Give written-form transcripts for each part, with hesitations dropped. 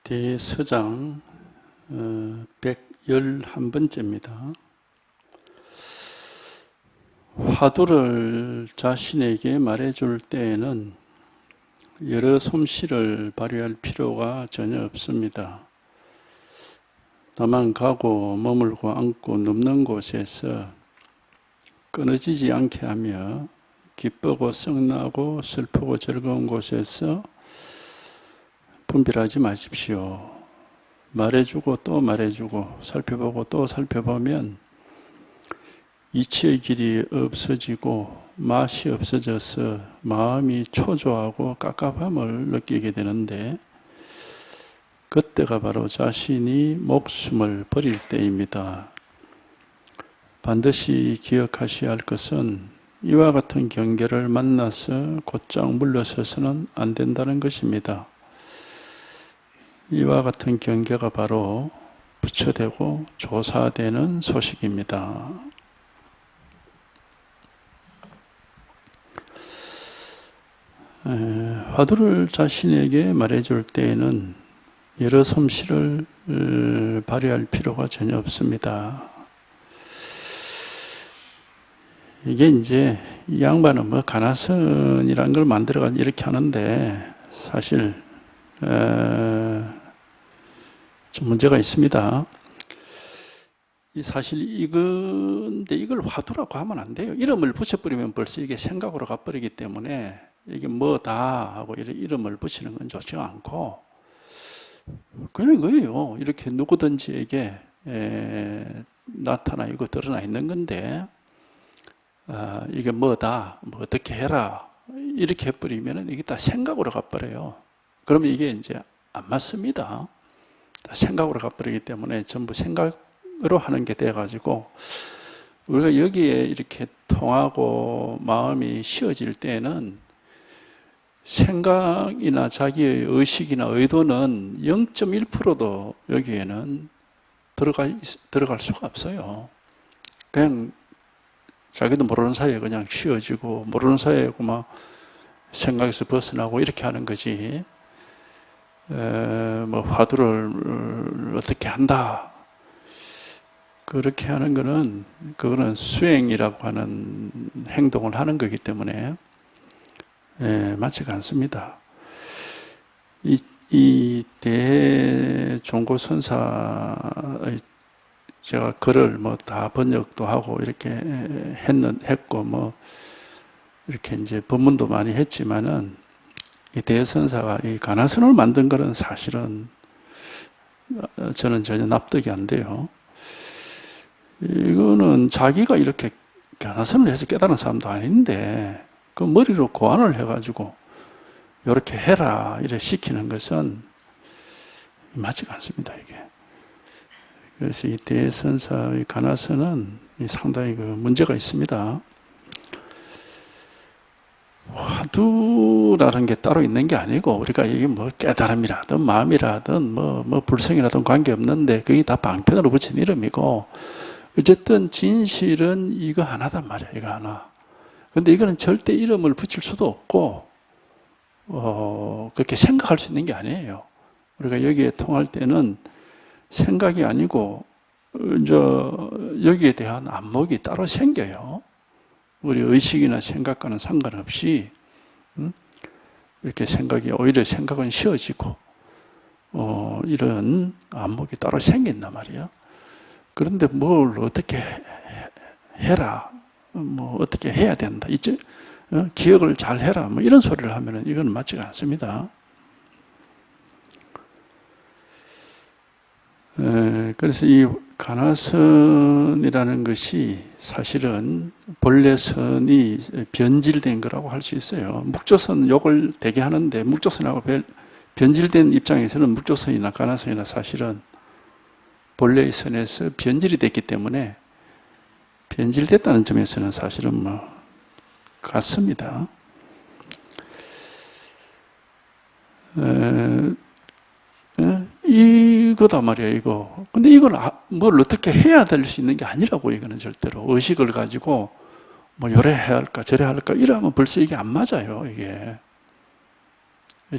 대서장 111번째입니다. 화두를 자신에게 말해줄 때에는 여러 솜씨를 발휘할 필요가 전혀 없습니다. 다만 가고 머물고 앉고 눕는 곳에서 끊어지지 않게 하며 기쁘고 썩나고 슬프고 즐거운 곳에서 분별하지 마십시오. 말해주고 또 말해주고 살펴보고 또 살펴보면 이치의 길이 없어지고 맛이 없어져서 마음이 초조하고 깝깝함을 느끼게 되는데 그때가 바로 자신이 목숨을 버릴 때입니다. 반드시 기억하셔야 할 것은 이와 같은 경계를 만나서 곧장 물러서서는 안 된다는 것입니다. 이와 같은 경계가 바로 부처되고 조사되는 소식입니다. 화두를 자신에게 말해줄 때에는 여러 솜씨를 발휘할 필요가 전혀 없습니다. 이게 이제 이 양반은 뭐 가나선이라는 걸 만들어가지고 이렇게 하는데 사실 좀 문제가 있습니다. 사실 이건데 이걸 화두라고 하면 안 돼요. 이름을 붙여버리면 벌써 이게 생각으로 가버리기 때문에 이게 뭐다 하고 이름을 붙이는 건 좋지가 않고 그냥 이거예요. 이렇게 누구든지에게 나타나고 드러나 있는 건데 이게 뭐다, 뭐 어떻게 해라 이렇게 해버리면 이게 다 생각으로 가버려요. 그러면 이게 이제 안 맞습니다. 다 생각으로 가버리기 때문에 전부 생각으로 하는 게 돼가지고 우리가 여기에 이렇게 통하고 마음이 쉬어질 때는 생각이나 자기의 의식이나 의도는 0.1%도 여기에는 들어갈 수가 없어요. 그냥 자기도 모르는 사이에 그냥 쉬어지고 모르는 사이에 막 생각에서 벗어나고 이렇게 하는 거지. 뭐 화두를 어떻게 한다 그렇게 하는 거는 그거는 수행이라고 하는 행동을 하는 거기 때문에 맞지가 않습니다. 이 대종고선사의 제가 글을 뭐 다 번역도 하고 이렇게 했고 뭐 이렇게 이제 법문도 많이 했지만은 이 대선사가 이 가나선을 만든 거는 사실은 저는 전혀 납득이 안 돼요. 이거는 자기가 이렇게 가나선을 해서 깨달은 사람도 아닌데 그 머리로 고안을 해가지고 이렇게 해라 이래 시키는 것은 맞지가 않습니다. 이게. 그래서 이 대선사의 가나선은 상당히 그 문제가 있습니다. 화두라는 게 따로 있는 게 아니고 우리가 이게 뭐 깨달음이라든 마음이라든 뭐 불성이라든 관계없는데 그게 다 방편으로 붙인 이름이고 어쨌든 진실은 이거 하나단 말이야. 이거 하나. 근데 이거는 절대 이름을 붙일 수도 없고 그렇게 생각할 수 있는 게 아니에요. 우리가 여기에 통할 때는 생각이 아니고 이제 여기에 대한 안목이 따로 생겨요. 우리 의식이나 생각과는 상관없이 이렇게 생각이 오히려 생각은 쉬워지고 이런 안목이 따로 생긴단 말이에요. 그런데 뭘 어떻게 해라, 뭐 어떻게 해야 된다, 이제 기억을 잘 해라, 뭐 이런 소리를 하면은 이건 맞지가 않습니다. 그래서 이 가나선이라는 것이 사실은 본래 선이 변질된 거라고 할 수 있어요. 묵조선 욕을 되게 하는데 묵조선하고 변질된 입장에서는 묵조선이나 가나선이나 사실은 본래의 선에서 변질이 됐기 때문에 변질됐다는 점에서는 사실은 뭐 같습니다. 이거다 말이야, 이거. 근데 이걸 뭘 어떻게 해야 될 수 있는 게 아니라고, 이거는 절대로. 의식을 가지고, 뭐, 요래 해야 할까, 저래 할까, 이러면 벌써 이게 안 맞아요, 이게.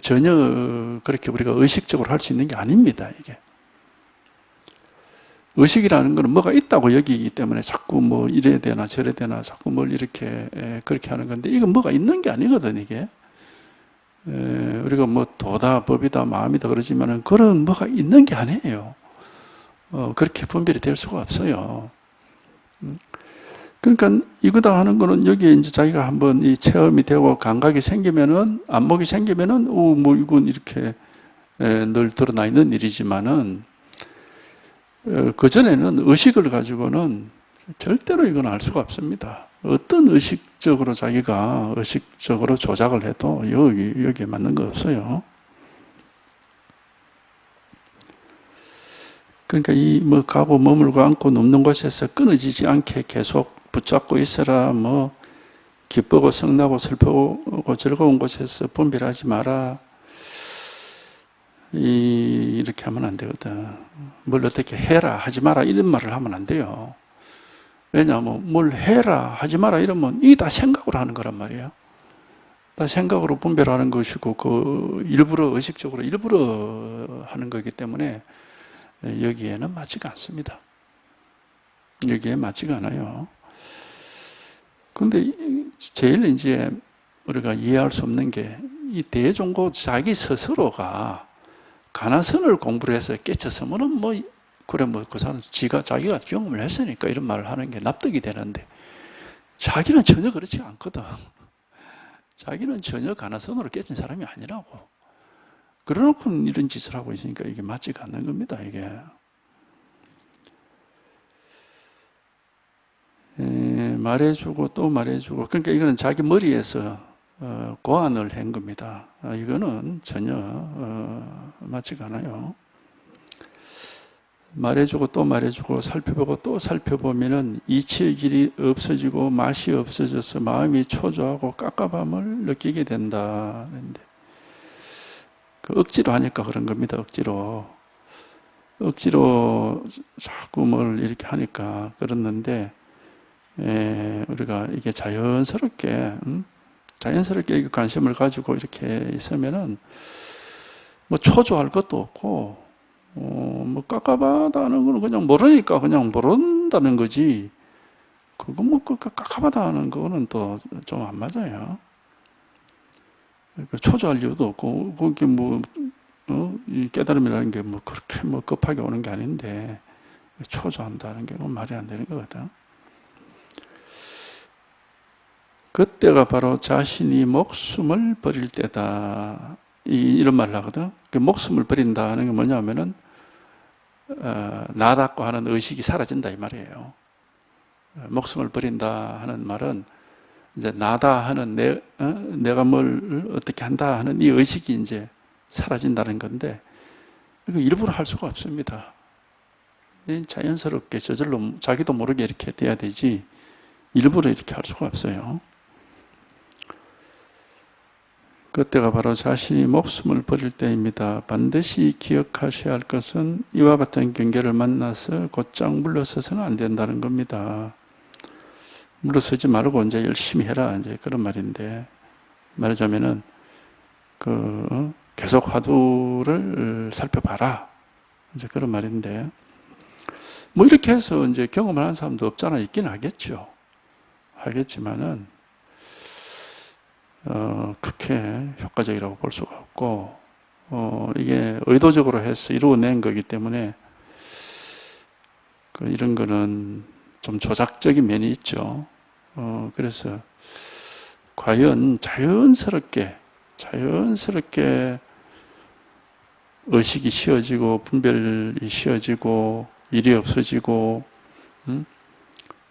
전혀 그렇게 우리가 의식적으로 할 수 있는 게 아닙니다, 이게. 의식이라는 것은 뭐가 있다고 여기기 때문에 자꾸 뭐 이래야 되나 저래야 되나 자꾸 뭘 이렇게 그렇게 하는 건데, 이건 뭐가 있는 게 아니거든, 이게. 우리가 뭐 도다, 법이다, 마음이다 그러지만은 그런 뭐가 있는 게 아니에요. 그렇게 분별이 될 수가 없어요. 그러니까 이거다 하는 거는 여기에 이제 자기가 한번 이 체험이 되고 감각이 생기면은, 안목이 생기면은, 뭐 이건 이렇게 늘 드러나 있는 일이지만은, 그전에는 의식을 가지고는 절대로 이건 알 수가 없습니다. 어떤 의식적으로 자기가 의식적으로 조작을 해도 여기에 맞는 거 없어요. 그러니까 이 뭐 가고 머물고 앉고 눕는 곳에서 끊어지지 않게 계속 붙잡고 있어라. 뭐 기쁘고 성나고 슬프고 즐거운 곳에서 분별하지 마라. 이렇게 하면 안 되거든. 뭘 어떻게 해라 하지 마라 이런 말을 하면 안 돼요. 왜냐하면 뭘 해라 하지 마라 이러면 이게 다 생각으로 하는 거란 말이에요. 다 생각으로 분별하는 것이고 그 일부러 의식적으로 일부러 하는 거기 때문에 여기에는 맞지가 않습니다. 여기에 맞지가 않아요. 그런데 제일 이제 우리가 이해할 수 없는 게 이 대종고 자기 스스로가 가나선을 공부를 해서 깨쳤으면은 뭐 그래 뭐 그 사람 자기가 경험을 했으니까 이런 말을 하는 게 납득이 되는데, 자기는 전혀 그렇지 않거든. 자기는 전혀 가나선으로 깨진 사람이 아니라고. 그래놓고 이런 짓을 하고 있으니까 이게 맞지가 않는 겁니다, 이게. 말해주고 또 말해주고, 그러니까 이거는 자기 머리에서 고안을 한 겁니다. 이거는 전혀 맞지가 않아요. 말해주고 또 말해주고 살펴보고 또 살펴보면은 이치의 길이 없어지고 맛이 없어져서 마음이 초조하고 깝깝함을 느끼게 된다. 그 억지로 하니까 그런 겁니다. 억지로 자꾸 뭘 이렇게 하니까 그렇는데, 우리가 이게 자연스럽게 관심을 가지고 이렇게 있으면은 뭐 초조할 것도 없고, 뭐 깝깝하다는 거는 그냥 모르니까 그냥 모른다는 거지. 그거 뭐 깝깝하다는 거는 또 좀 안 맞아요. 그러니까 초조할 이유도 없고, 그게 뭐 이 깨달음이라는 게 뭐 그렇게 뭐 급하게 오는 게 아닌데 초조한다는 게 말이 안 되는 거거든. 그때가 바로 자신이 목숨을 버릴 때다. 이런 말을 하거든. 목숨을 버린다는 게 뭐냐면은 나답고 하는 의식이 사라진다 이 말이에요. 목숨을 버린다 하는 말은 이제 나다 하는 내가 뭘 어떻게 한다 하는 이 의식이 이제 사라진다는 건데, 이거 일부러 할 수가 없습니다. 자연스럽게 저절로 자기도 모르게 이렇게 돼야 되지 일부러 이렇게 할 수가 없어요. 그때가 바로 자신이 목숨을 버릴 때입니다. 반드시 기억하셔야 할 것은 이와 같은 경계를 만나서 곧장 물러서서는 안 된다는 겁니다. 물러서지 말고 이제 열심히 해라, 이제 그런 말인데, 말하자면은 계속 화두를 살펴봐라, 이제 그런 말인데, 뭐 이렇게 해서 이제 경험을 하는 사람도 없잖아. 있긴 하겠죠. 하겠지만은 그렇게 효과적이라고 볼 수가 없고, 이게 의도적으로 해서 이루어낸 거기 때문에 이런 거는 좀 조작적인 면이 있죠. 그래서 과연 자연스럽게 의식이 쉬어지고 분별이 쉬어지고 일이 없어지고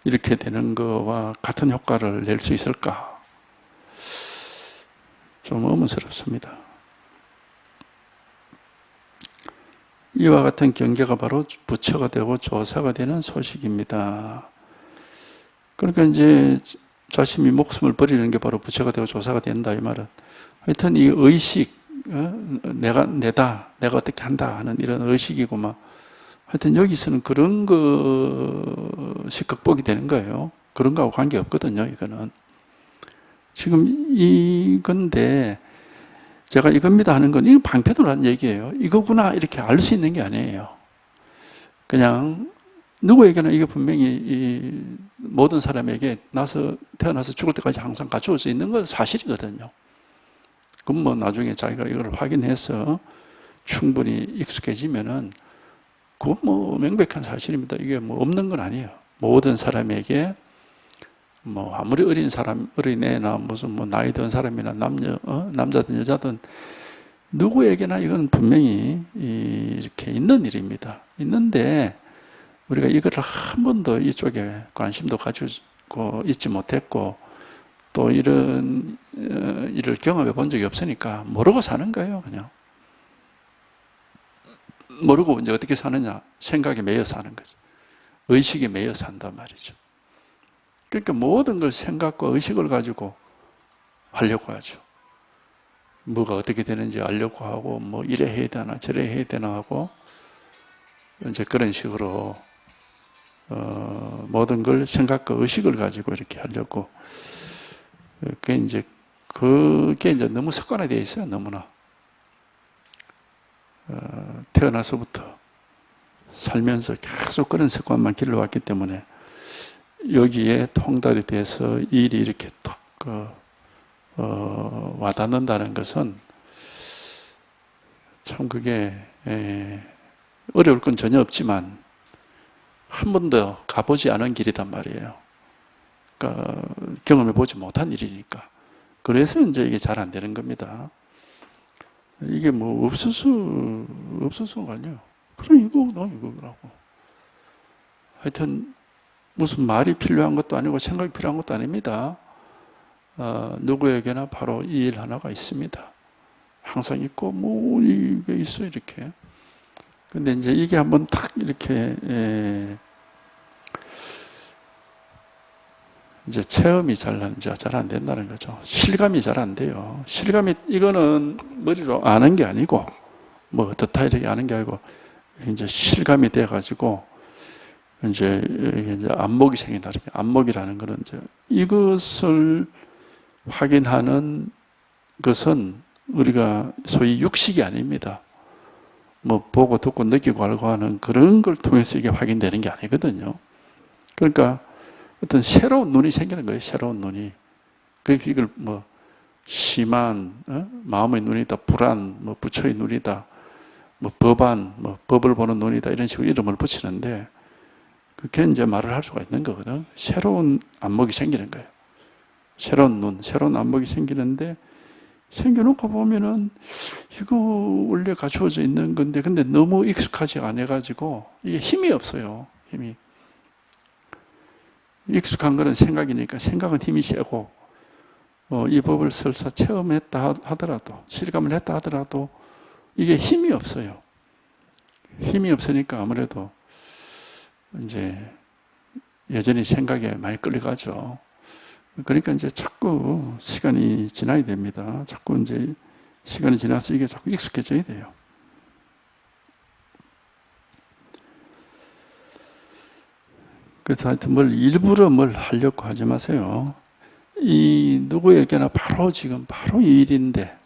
이렇게 되는 거와 같은 효과를 낼 수 있을까? 좀 의문스럽습니다. 이와 같은 경계가 바로 부처가 되고 조사가 되는 소식입니다. 그러니까 이제 자신이 목숨을 버리는 게 바로 부처가 되고 조사가 된다 이 말은, 하여튼 이 의식, 내가 어떻게 한다 하는 이런 의식이고 막, 하여튼 여기서는 그런 것이 극복이 되는 거예요. 그런 거하고 관계없거든요, 이거는. 지금 이건데 제가 이겁니다 하는 건 이건 방패도라는 얘기예요. 이거구나 이렇게 알 수 있는 게 아니에요. 그냥 누구에게나 이게 분명히 이 모든 사람에게 태어나서 죽을 때까지 항상 갖추어져 있는 건 사실이거든요. 그럼 뭐 나중에 자기가 이걸 확인해서 충분히 익숙해지면은 그건 뭐 명백한 사실입니다. 이게 뭐 없는 건 아니에요. 모든 사람에게 뭐 아무리 어린애나 무슨 뭐 나이 든 사람이나 남자든 여자든 누구에게나 이건 분명히 이렇게 있는 일입니다. 있는데 우리가 이걸 한 번도 이쪽에 관심도 가지고 있지 못했고 또 이런 일을 경험해 본 적이 없으니까 모르고 사는 거예요. 그냥 모르고 이제 어떻게 사느냐, 생각에 매여 사는 거죠. 의식에 매여 산단 말이죠. 그러니까 모든 걸 생각과 의식을 가지고 하려고 하죠. 뭐가 어떻게 되는지 알려고 하고 뭐 이래 해야 되나 저래 해야 되나 하고 이제 그런 식으로 모든 걸 생각과 의식을 가지고 이렇게 하려고. 그게 이제 너무 습관화되어 있어요. 너무나. 태어나서부터 살면서 계속 그런 습관만 길러왔기 때문에 여기에 통달이 돼서 일이 이렇게 툭 와닿는다는 것은 참 그게 어려울 건 전혀 없지만 한 번도 가보지 않은 길이단 말이에요. 그러니까 경험해보지 못한 일이니까. 그래서 이제 이게 잘 안 되는 겁니다. 이게 뭐 없어서가 아니에요. 그럼 이거라고. 하여튼 무슨 말이 필요한 것도 아니고 생각이 필요한 것도 아닙니다. 누구에게나 바로 이 일 하나가 있습니다. 항상 있고 뭐 이게 있어 이렇게. 근데 이제 이게 한번 탁 이렇게 이제 체험이 잘 안 된다는 거죠. 실감이 잘 안 돼요. 실감이 이거는 머리로 아는 게 아니고 뭐 어떻다 이렇게 아는 게 아니고 이제 실감이 돼 가지고 이제 안목이 생긴다. 안목이라는 거는 이제 이것을 확인하는 것은 우리가 소위 육식이 아닙니다. 뭐 보고 듣고 느끼고 알고 하는 그런 걸 통해서 이게 확인되는 게 아니거든요. 그러니까 어떤 새로운 눈이 생기는 거예요. 새로운 눈이. 그러니까 이걸 뭐 심한 마음의 눈이다, 불안, 뭐 부처의 눈이다, 뭐 법안, 뭐 법을 보는 눈이다 이런 식으로 이름을 붙이는데 그렇게 이제 말을 할 수가 있는 거거든. 새로운 안목이 생기는 거예요. 새로운 눈, 새로운 안목이 생기는데 생겨놓고 보면은 이거 원래 갖추어져 있는 건데 근데 너무 익숙하지 않아가지고 이게 힘이 없어요. 힘이. 익숙한 거는 생각이니까 생각은 힘이 세고 이 법을 설사 체험했다 하더라도 실감을 했다 하더라도 이게 힘이 없어요. 힘이 없으니까 아무래도 이제 여전히 생각에 많이 끌려가죠. 그러니까 이제 자꾸 시간이 지나야 됩니다. 자꾸 이제 시간이 지나서 이게 자꾸 익숙해져야 돼요. 그래서 하여튼 일부러 뭘 하려고 하지 마세요. 이 누구에게나 바로 지금 바로 이 일인데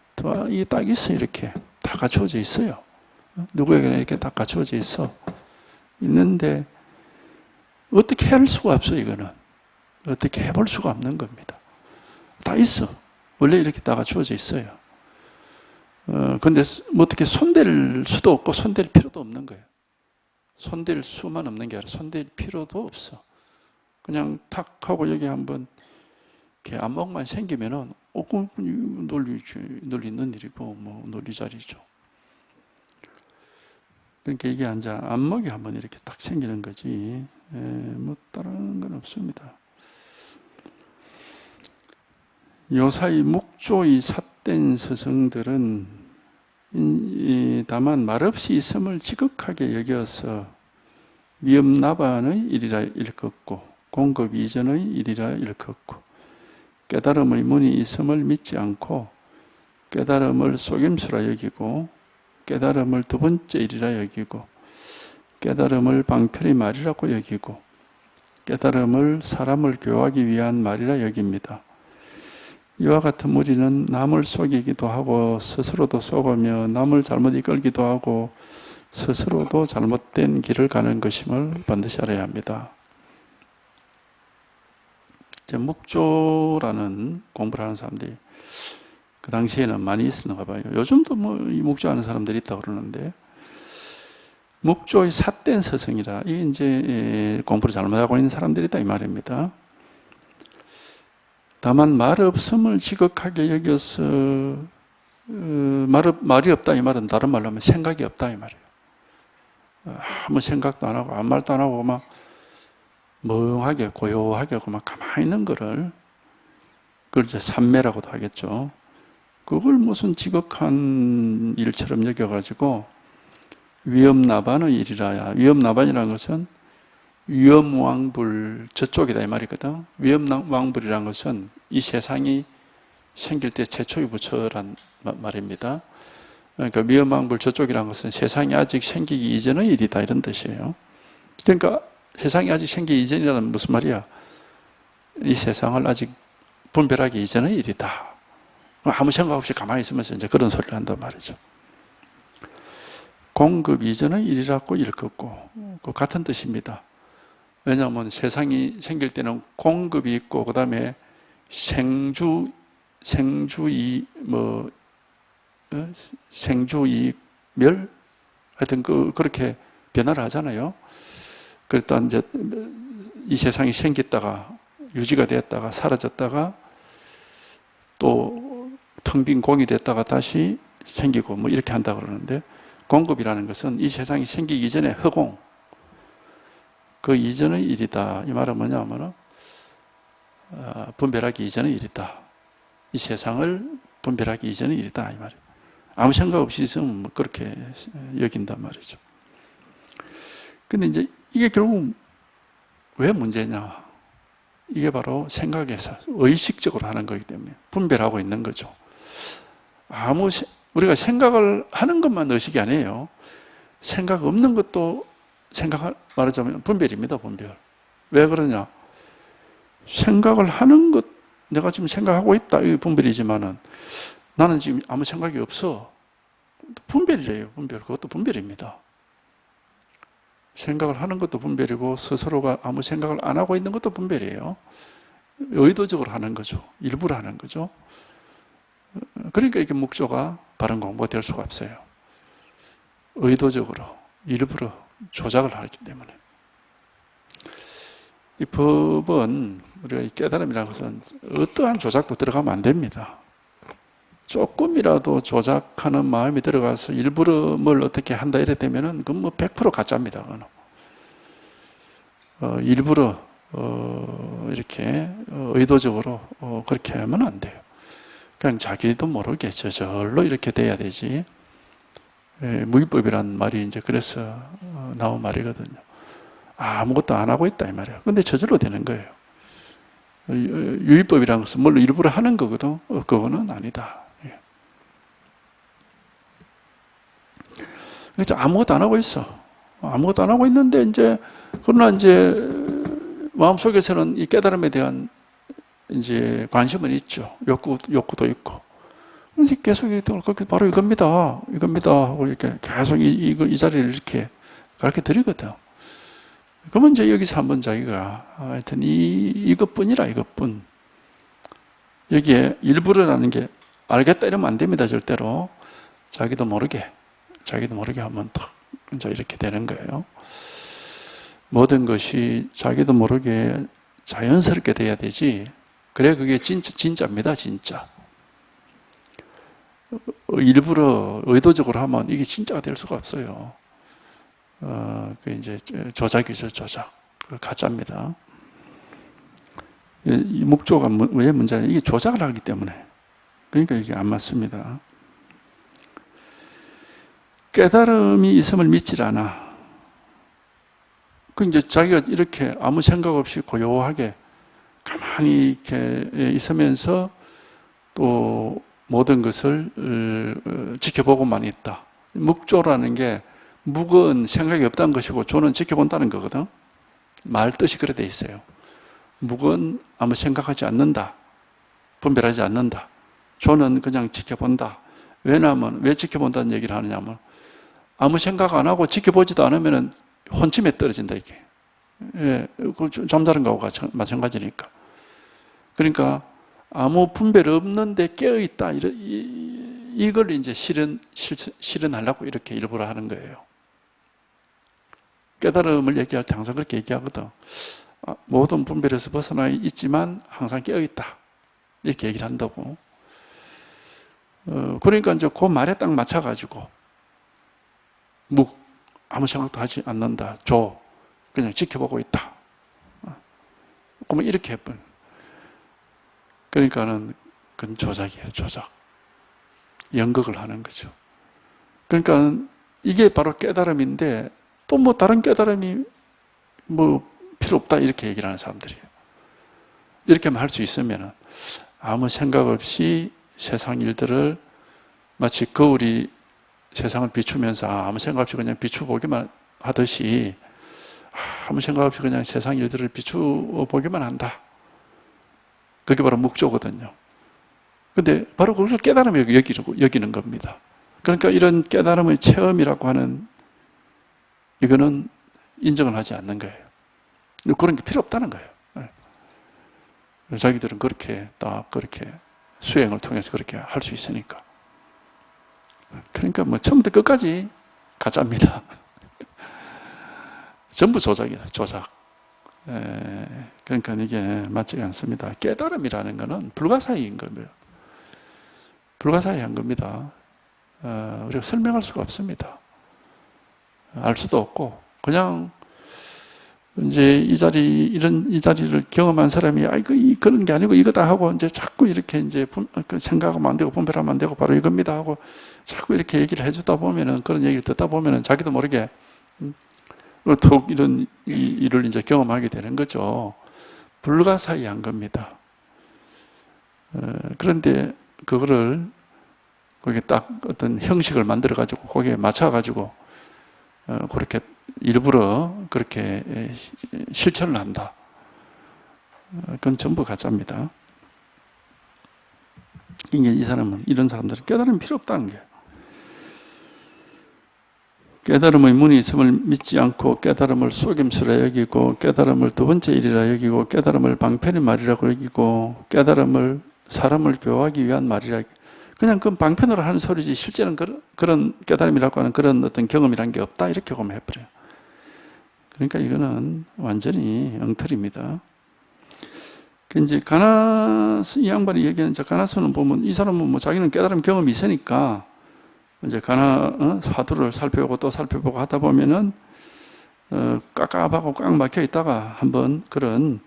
이게 딱 있어 이렇게 다 갖춰져 있어요. 누구에게나 이렇게 다 갖춰져 있어. 있는데 어떻게 할 수가 없어 이거는. 어떻게 해볼 수가 없는 겁니다. 다 있어. 원래 이렇게 다 갖춰져 있어요. 근데 뭐 어떻게 손댈 수도 없고 손댈 필요도 없는 거예요. 손댈 수만 없는 게 아니라 손댈 필요도 없어. 그냥 탁 하고 여기 한번 이렇게 안목만 생기면은 논리 있는 일이고 뭐 논리 자리죠. 그러니까 이게 이제 안목이 한번 이렇게 딱 생기는 거지. 뭐 다른 건 없습니다. 요사이 묵조의 삿된 스승들은 다만 말없이 있음을 지극하게 여겨서 위엄나반의 일이라 일컫고 공급 이전의 일이라 일컫고 깨달음의 문이 있음을 믿지 않고 깨달음을 속임수라 여기고 깨달음을 두 번째 일이라 여기고 깨달음을 방편의 말이라고 여기고 깨달음을 사람을 교화하기 위한 말이라 여깁니다. 이와 같은 무리는 남을 속이기도 하고 스스로도 속으며 남을 잘못 이끌기도 하고 스스로도 잘못된 길을 가는 것임을 반드시 알아야 합니다. 묵조라는 공부를 하는 사람들이 그 당시에는 많이 있었는가 봐요. 요즘도 이 묵조하는 사람들이 있다고 그러는데, 묵조의 삿된 스승이라, 이게 이제 공부를 잘못하고 있는 사람들이다 이 말입니다. 다만 말 없음을 지극하게 여겨서 말이 없다 이 말은 다른 말로 하면 생각이 없다 이 말이에요. 아무 생각도 안 하고 아무 말도 안 하고 막 멍하게 고요하게 하고 막 가만히 있는 거를, 그걸 이제 삼매라고도 하겠죠. 그걸 무슨 지극한 일처럼 여겨가지고 위엄나반의 일이라야. 위엄나반이라는 것은 위엄왕불 저쪽이다 이 말이거든. 위엄왕불이라는 것은 이 세상이 생길 때 최초의 부처란 말입니다. 그러니까 위엄왕불 저쪽이라는 것은 세상이 아직 생기기 이전의 일이다 이런 뜻이에요. 그러니까 세상이 아직 생기기 이전이라는 무슨 말이야? 이 세상을 아직 분별하기 이전의 일이다. 아무 생각 없이 가만히 있으면서 이제 그런 소리를 한단 말이죠. 공급 이전의 일이라고 일컫고 그 같은 뜻입니다. 왜냐하면 세상이 생길 때는 공급이 있고 그 다음에 생주이 멸 하여튼 그렇게 변화를 하잖아요. 그랬다 이제 이 세상이 생겼다가 유지가 되었다가 사라졌다가 또 텅 빈 공이 됐다가 다시 생기고 뭐 이렇게 한다 그러는데, 공급이라는 것은 이 세상이 생기기 이전의 허공, 그 이전의 일이다. 이 말은 뭐냐면 분별하기 이전의 일이다. 이 세상을 분별하기 이전의 일이다 이 말이에요. 아무 생각 없이 있으면 뭐 그렇게 여긴단 말이죠. 근데 이제 이게 결국 왜 문제냐? 이게 바로 생각에서 의식적으로 하는 거기 때문에 분별하고 있는 거죠. 우리가 생각을 하는 것만 의식이 아니에요. 생각 없는 것도 말하자면 분별입니다, 분별. 왜 그러냐? 생각을 하는 것, 내가 지금 생각하고 있다, 이게 분별이지만은 나는 지금 아무 생각이 없어. 분별이래요, 분별. 그것도 분별입니다. 생각을 하는 것도 분별이고 스스로가 아무 생각을 안 하고 있는 것도 분별이에요. 의도적으로 하는 거죠. 일부러 하는 거죠. 그러니까 이게 묵조가 바른 공부가 될 수가 없어요. 의도적으로, 일부러 조작을 하기 때문에. 이 법은, 우리가 이 깨달음이라는 것은 어떠한 조작도 들어가면 안 됩니다. 조금이라도 조작하는 마음이 들어가서 일부러 뭘 어떻게 한다 이래 되면은 그건 뭐 100% 가짜입니다. 일부러 이렇게 의도적으로 그렇게 하면 안 돼요. 그냥 자기도 모르게 저절로 이렇게 돼야 되지. 무위법이란 말이 이제 그래서 나온 말이거든요. 아무것도 안 하고 있다 이 말이에요. 근데 저절로 되는 거예요. 유의법이라는 것은 뭘 일부러 하는 거거든. 그거는 아니다. 그래서 아무것도 안 하고 있어. 아무것도 안 하고 있는데 이제 그러나 이제 마음속에서는 이 깨달음에 대한 이제 관심은 있죠. 욕구도 있고. 그래서 계속 그렇게 바로 이겁니다 하고 이렇게 계속 이 자리를 이렇게 가르쳐 드리거든. 그러면 이제 여기서 한번 자기가 하여튼 이것뿐이라 이것뿐. 여기에 일부러라는 게 알겠다 이러면 안 됩니다. 절대로. 자기도 모르게 하면 탁 이제 이렇게 되는 거예요. 모든 것이 자기도 모르게 자연스럽게 돼야 되지. 그래 그게 진짜입니다. 진짜. 일부러 의도적으로 하면 이게 진짜가 될 수가 없어요. 그 이제 조작이죠, 조작. 가짜입니다. 이 묵조가 왜 문제냐? 이게 조작을 하기 때문에. 그러니까 이게 안 맞습니다. 깨달음이 있음을 믿질 않아. 그 이제 자기가 이렇게 아무 생각 없이 고요하게 가만히 이렇게 있으면서 또 모든 것을 지켜보고만 있다. 묵조라는 게 묵은 생각이 없다는 것이고 조는 지켜본다는 거거든. 말 뜻이 그래 돼 있어요. 묵은 아무 생각하지 않는다. 분별하지 않는다. 조는 그냥 지켜본다. 왜냐하면 왜 지켜본다는 얘기를 하느냐면 아무 생각 안 하고 지켜보지도 않으면 혼침에 떨어진다 이게. 예, 잠자는 거하고 마찬가지니까. 그러니까 아무 분별 없는데 깨어 있다. 이걸 이제 실현하려고 이렇게 일부러 하는 거예요. 깨달음을 얘기할 때 항상 그렇게 얘기하거든. 모든 분별에서 벗어나 있지만 항상 깨어 있다. 이렇게 얘기를 한다고. 그러니까 이제 그 말에 딱 맞춰가지고 아무 생각도 하지 않는다. 그냥 지켜보고 있다. 그러면 이렇게 해버려. 그러니까는 그건 조작이에요. 조작. 연극을 하는 거죠. 그러니까 이게 바로 깨달음인데 또 뭐 다른 깨달음이 뭐 필요 없다 이렇게 얘기를 하는 사람들이에요. 이렇게만 할 수 있으면 아무 생각 없이 세상 일들을 마치 거울이 세상을 비추면서 아무 생각 없이 그냥 비추보기만 하듯이 아무 생각 없이 그냥 세상 일들을 비추보기만 한다. 그게 바로 묵조거든요. 근데 바로 그걸 깨달음을 여기는 겁니다. 그러니까 이런 깨달음의 체험이라고 하는 이거는 인정을 하지 않는 거예요. 그런 게 필요 없다는 거예요. 자기들은 그렇게 수행을 통해서 그렇게 할 수 있으니까. 그러니까 뭐 처음부터 끝까지 가짜입니다. 전부 조작이다. 조작. 그러니까 이게 맞지 않습니다. 깨달음이라는 것은 불가사의인 겁니다. 불가사의한 겁니다. 우리가 설명할 수가 없습니다. 알 수도 없고 그냥 이제 이 자리를 경험한 사람이 그런 게 아니고 이거다 하고 이제 자꾸 이렇게 이제 생각하면 안 되고 분별하면 안 되고 바로 이겁니다 하고 자꾸 이렇게 얘기를 해주다 보면은 그런 얘기를 듣다 보면은 자기도 모르게 톡 이런 일을 이제 경험하게 되는 거죠. 불가사의한 겁니다. 그런데 그거를 거기에 딱 어떤 형식을 만들어 가지고 거기에 맞춰 가지고 그렇게 일부러 그렇게 실천을 한다. 그건 전부 가짜입니다. 이런 사람들은 깨달음이 필요 없다는 거예요. 깨달음의 문이 있음을 믿지 않고 깨달음을 속임수라 여기고 깨달음을 두 번째 일이라 여기고 깨달음을 방편의 말이라고 여기고 깨달음을 사람을 교화하기 위한 말이라 그냥 그건 방편으로 하는 소리지 실제는 그런 깨달음이라고 하는 그런 어떤 경험이란 게 없다 이렇게 보면 해버려요. 그러니까 이거는 완전히 엉터리입니다. 이제 이 양반이 얘기하는 가나스는 보면 이 사람은 뭐 자기는 깨달음 경험이 있으니까 이제 화두를 살펴보고 또 살펴보고 하다 보면은 깝깝하고 꽉 막혀 있다가 한번 그런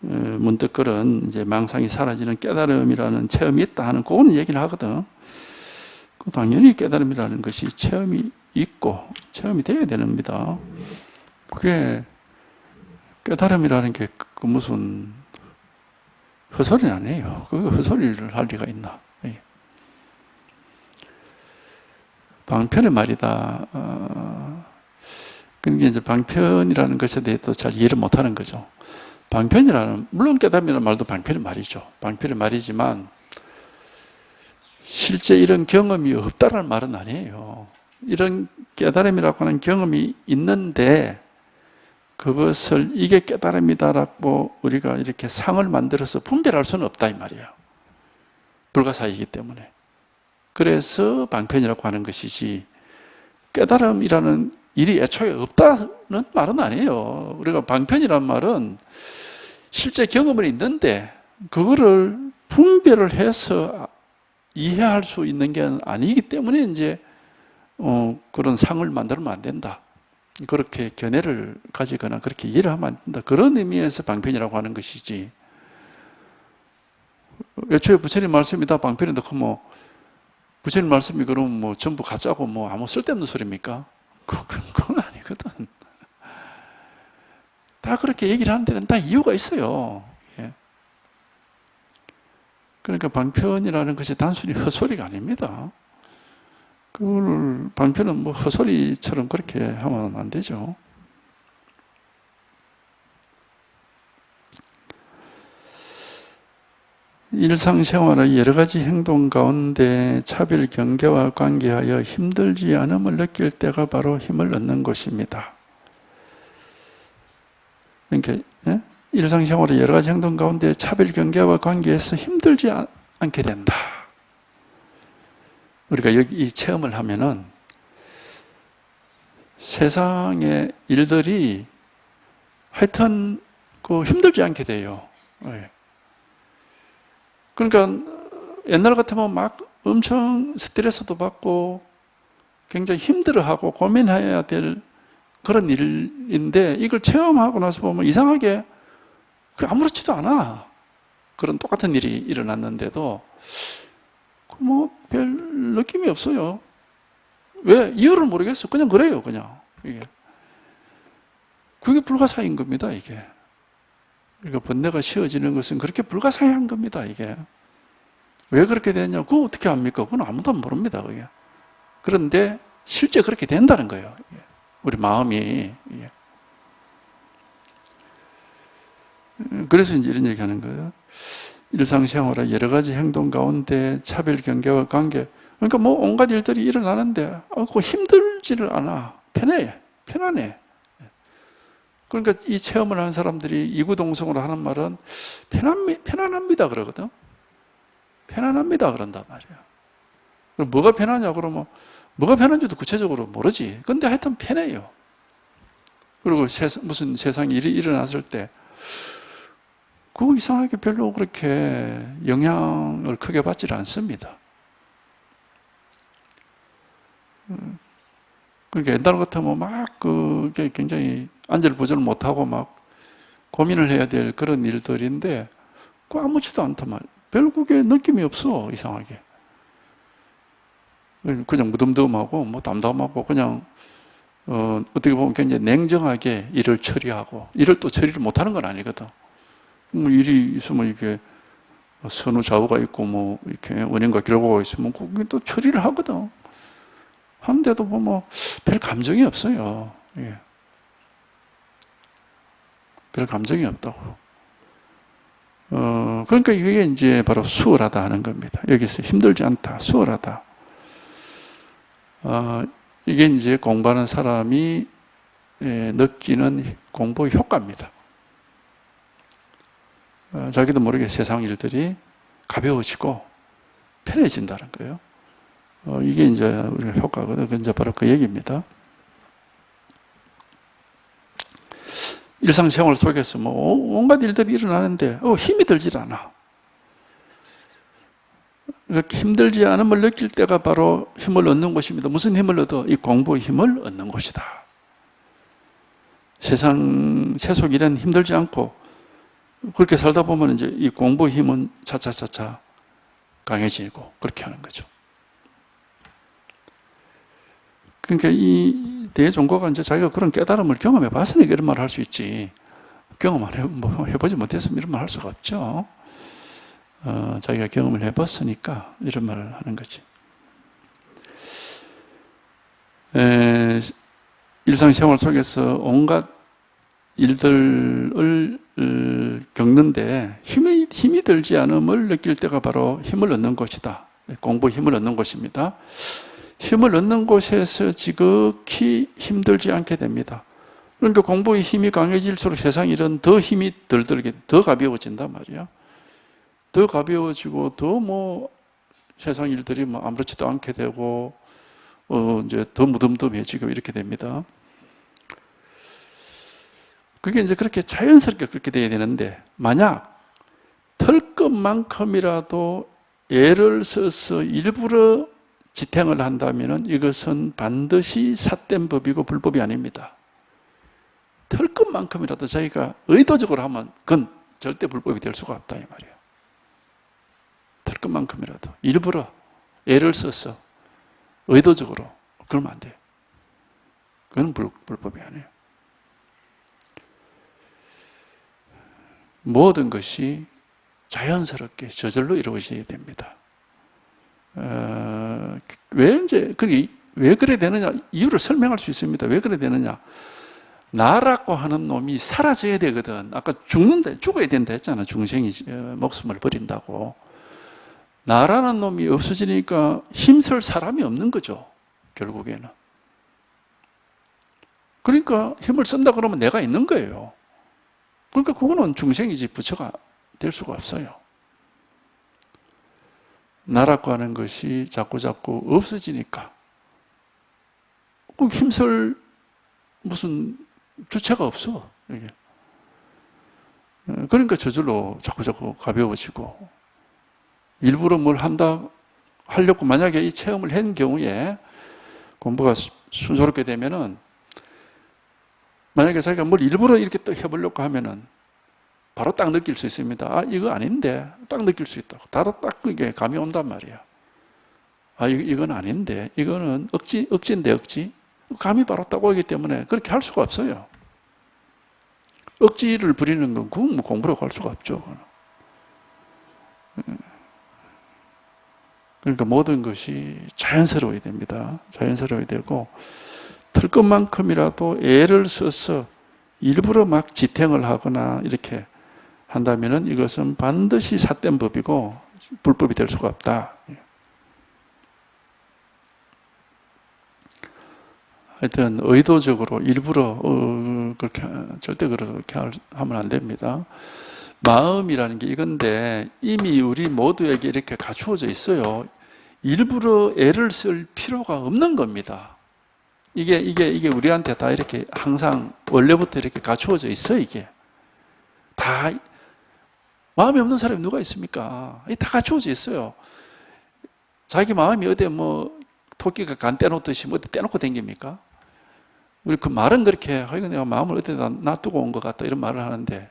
문득 그런 이제 망상이 사라지는 깨달음이라는 체험이 있다 하는 그거는 얘기를 하거든. 당연히 깨달음이라는 것이 체험이 있고 체험이 돼야 됩니다. 그게 깨달음이라는 게 무슨 헛소리는 아니에요. 그 헛소리를 할 리가 있나? 방편의 말이다. 그러니까 이제 방편이라는 것에 대해서 잘 이해를 못하는 거죠. 물론 깨달음이라는 말도 방편의 말이죠. 방편의 말이지만 실제 이런 경험이 없다라는 말은 아니에요. 이런 깨달음이라고 하는 경험이 있는데 그것을 이게 깨달음이다라고 우리가 이렇게 상을 만들어서 분별할 수는 없다 이 말이에요. 불가사의이기 때문에. 그래서 방편이라고 하는 것이지 깨달음이라는 일이 애초에 없다는 말은 아니에요. 우리가 방편이라는 말은 실제 경험은 있는데 그거를 분별을 해서 이해할 수 있는 게 아니기 때문에 이제 그런 상을 만들면 안 된다. 그렇게 견해를 가지거나 그렇게 이해를 하면 안 된다. 그런 의미에서 방편이라고 하는 것이지. 애초에 부처님 말씀이 다 방편인데 그럼 부처님 말씀이 그러면 전부 가짜고 아무 쓸데없는 소리입니까? 그건 아니거든. 다 그렇게 얘기를 하는 데는 다 이유가 있어요. 그러니까 방편이라는 것이 단순히 헛소리가 아닙니다. 그걸 방편은 헛소리처럼 그렇게 하면 안 되죠. 일상생활의 여러 가지 행동 가운데 차별 경계와 관계하여 힘들지 않음을 느낄 때가 바로 힘을 얻는 것입니다. 그러니까 일상생활의 여러 가지 행동 가운데 차별 경계와 관계에서 힘들지 않게 된다. 우리가 여기 이 체험을 하면은 세상의 일들이 하여튼 힘들지 않게 돼요. 그러니까 옛날 같으면 막 엄청 스트레스도 받고 굉장히 힘들어하고 고민해야 될 그런 일인데 이걸 체험하고 나서 보면 이상하게 아무렇지도 않아. 그런 똑같은 일이 일어났는데도 별 느낌이 없어요. 왜? 이유를 모르겠어. 그냥 그래요, 그냥. 그게 불가사의인 겁니다, 이게. 그러니까 번뇌가 씌워지는 것은 그렇게 불가사의한 겁니다, 이게. 왜 그렇게 되냐? 그거 어떻게 압니까? 그건 아무도 모릅니다, 그게. 그런데 실제 그렇게 된다는 거예요. 우리 마음이. 그래서 이제 이런 얘기 하는 거예요. 일상생활의 여러 가지 행동 가운데 차별 경계와 관계. 그러니까 온갖 일들이 일어나는데, 그거 힘들지를 않아. 편안해. 그러니까 이 체험을 하는 사람들이 이구동성으로 하는 말은 편안합니다 그러거든. 편안합니다 그런단 말이야. 그럼 뭐가 편하냐 그러면 뭐가 편한지도 구체적으로 모르지. 근데 하여튼 편해요. 그리고 무슨 세상 일이 일어났을 때 그거 이상하게 별로 그렇게 영향을 크게 받지 않습니다. 그러니까 옛날 같으면 막 그게 굉장히 안절부절 못하고 막 고민을 해야 될 그런 일들인데 그 아무렇지도 않단 말이야. 별국에 느낌이 없어, 이상하게. 그냥 무덤덤하고 담담하고 그냥 어떻게 보면 굉장히 냉정하게 일을 처리하고 일을 또 처리를 못하는 건 아니거든. 일이 있으면 이게 선후좌우가 있고 이렇게 원인과 결과가 있으면 그게 또 처리를 하거든. 하는데도 별 감정이 없어요. 별 감정이 없다고. 그러니까 이게 이제 바로 수월하다 하는 겁니다. 여기서 힘들지 않다, 수월하다. 이게 이제 공부하는 사람이 느끼는 공부 효과입니다. 자기도 모르게 세상 일들이 가벼워지고 편해진다는 거예요. 이게 이제 우리가 효과거든요. 이제 바로 그 얘기입니다. 일상생활 속에서 온갖 일들이 일어나는데 힘이 들질 않아. 힘들지 않음을 느낄 때가 바로 힘을 얻는 것입니다. 무슨 힘을 얻어? 이 공부의 힘을 얻는 것이다. 세상 세속 일은 힘들지 않고 그렇게 살다 보면 이제 이 공부의 힘은 차차차차 강해지고 그렇게 하는 거죠. 그러니까 이 대종고가 이제 자기가 그런 깨달음을 경험해 봤으니까 이런 말을 할 수 있지. 경험을 해보지 못했으면 이런 말 할 수가 없죠. 자기가 경험을 해봤으니까 이런 말을 하는 거지. 일상생활 속에서 온갖 일들을 겪는데 힘이 들지 않음을 느낄 때가 바로 힘을 얻는 것이다. 공부 힘을 얻는 것입니다. 힘을 얻는 곳에서 지극히 힘들지 않게 됩니다. 그러니까 공부의 힘이 강해질수록 세상 일은 더 힘이 들게 더 가벼워진단 말이야. 더 가벼워지고 더 세상 일들이 아무렇지도 않게 되고 이제 더 무덤덤해지고 이렇게 됩니다. 그게 이제 그렇게 자연스럽게 그렇게 돼야 되는데 만약 털 것만큼이라도 애를 써서 일부러 지탱을 한다면 이것은 반드시 삿된 법이고 불법이 아닙니다. 털 것만큼이라도 자기가 의도적으로 하면 그건 절대 불법이 될 수가 없다 이 말이에요. 털 것만큼이라도 일부러 애를 써서 의도적으로 그러면 안 돼요. 그건 불법이 아니에요. 모든 것이 자연스럽게 저절로 이루어져야 됩니다. 왜 그래 되느냐? 이유를 설명할 수 있습니다. 왜 그래 되느냐? 나라고 하는 놈이 사라져야 되거든. 아까 죽어야 된다 했잖아. 중생이 목숨을 버린다고. 나라는 놈이 없어지니까 힘쓸 사람이 없는 거죠, 결국에는. 그러니까 힘을 쓴다 그러면 내가 있는 거예요. 그러니까 그거는 중생이지 부처가 될 수가 없어요. 나라고 하는 것이 자꾸자꾸 없어지니까 그 힘쓸 무슨 주체가 없어, 이게. 그러니까 저절로 자꾸자꾸 가벼워지고, 일부러 뭘 하려고 만약에 이 체험을 한 경우에 공부가 순조롭게 되면은, 만약에 자기가 뭘 일부러 이렇게 또 해보려고 하면은 바로 딱 느낄 수 있습니다. 아, 이거 아닌데. 딱 느낄 수 있다고. 바로 딱 그게 감이 온단 말이야. 아, 이건 아닌데. 이거는 억지인데, 억지. 감이 바로 딱 오기 때문에 그렇게 할 수가 없어요. 억지를 부리는 건 그건 뭐 공부라고 할 수가 없죠. 그러니까 모든 것이 자연스러워야 됩니다. 자연스러워야 되고, 틀 것만큼이라도 애를 써서 일부러 막 지탱을 하거나 이렇게 한다면은 이것은 반드시 삿된 법이고 불법이 될 수가 없다. 하여튼 의도적으로 일부러 그렇게 절대 그렇게 하면 안 됩니다. 마음이라는 게 이건데 이미 우리 모두에게 이렇게 갖추어져 있어요. 일부러 애를 쓸 필요가 없는 겁니다. 이게 우리한테 다 이렇게 항상 원래부터 이렇게 갖추어져 있어요. 이게 다 마음이 없는 사람이 누가 있습니까? 이게 다 갖추어져 있어요. 자기 마음이 어디 뭐 토끼가 간 떼놓듯이 뭐 어디 떼놓고 댕깁니까? 우리 그 말은 그렇게 내가 마음을 어디다 놔두고 온 것 같다 이런 말을 하는데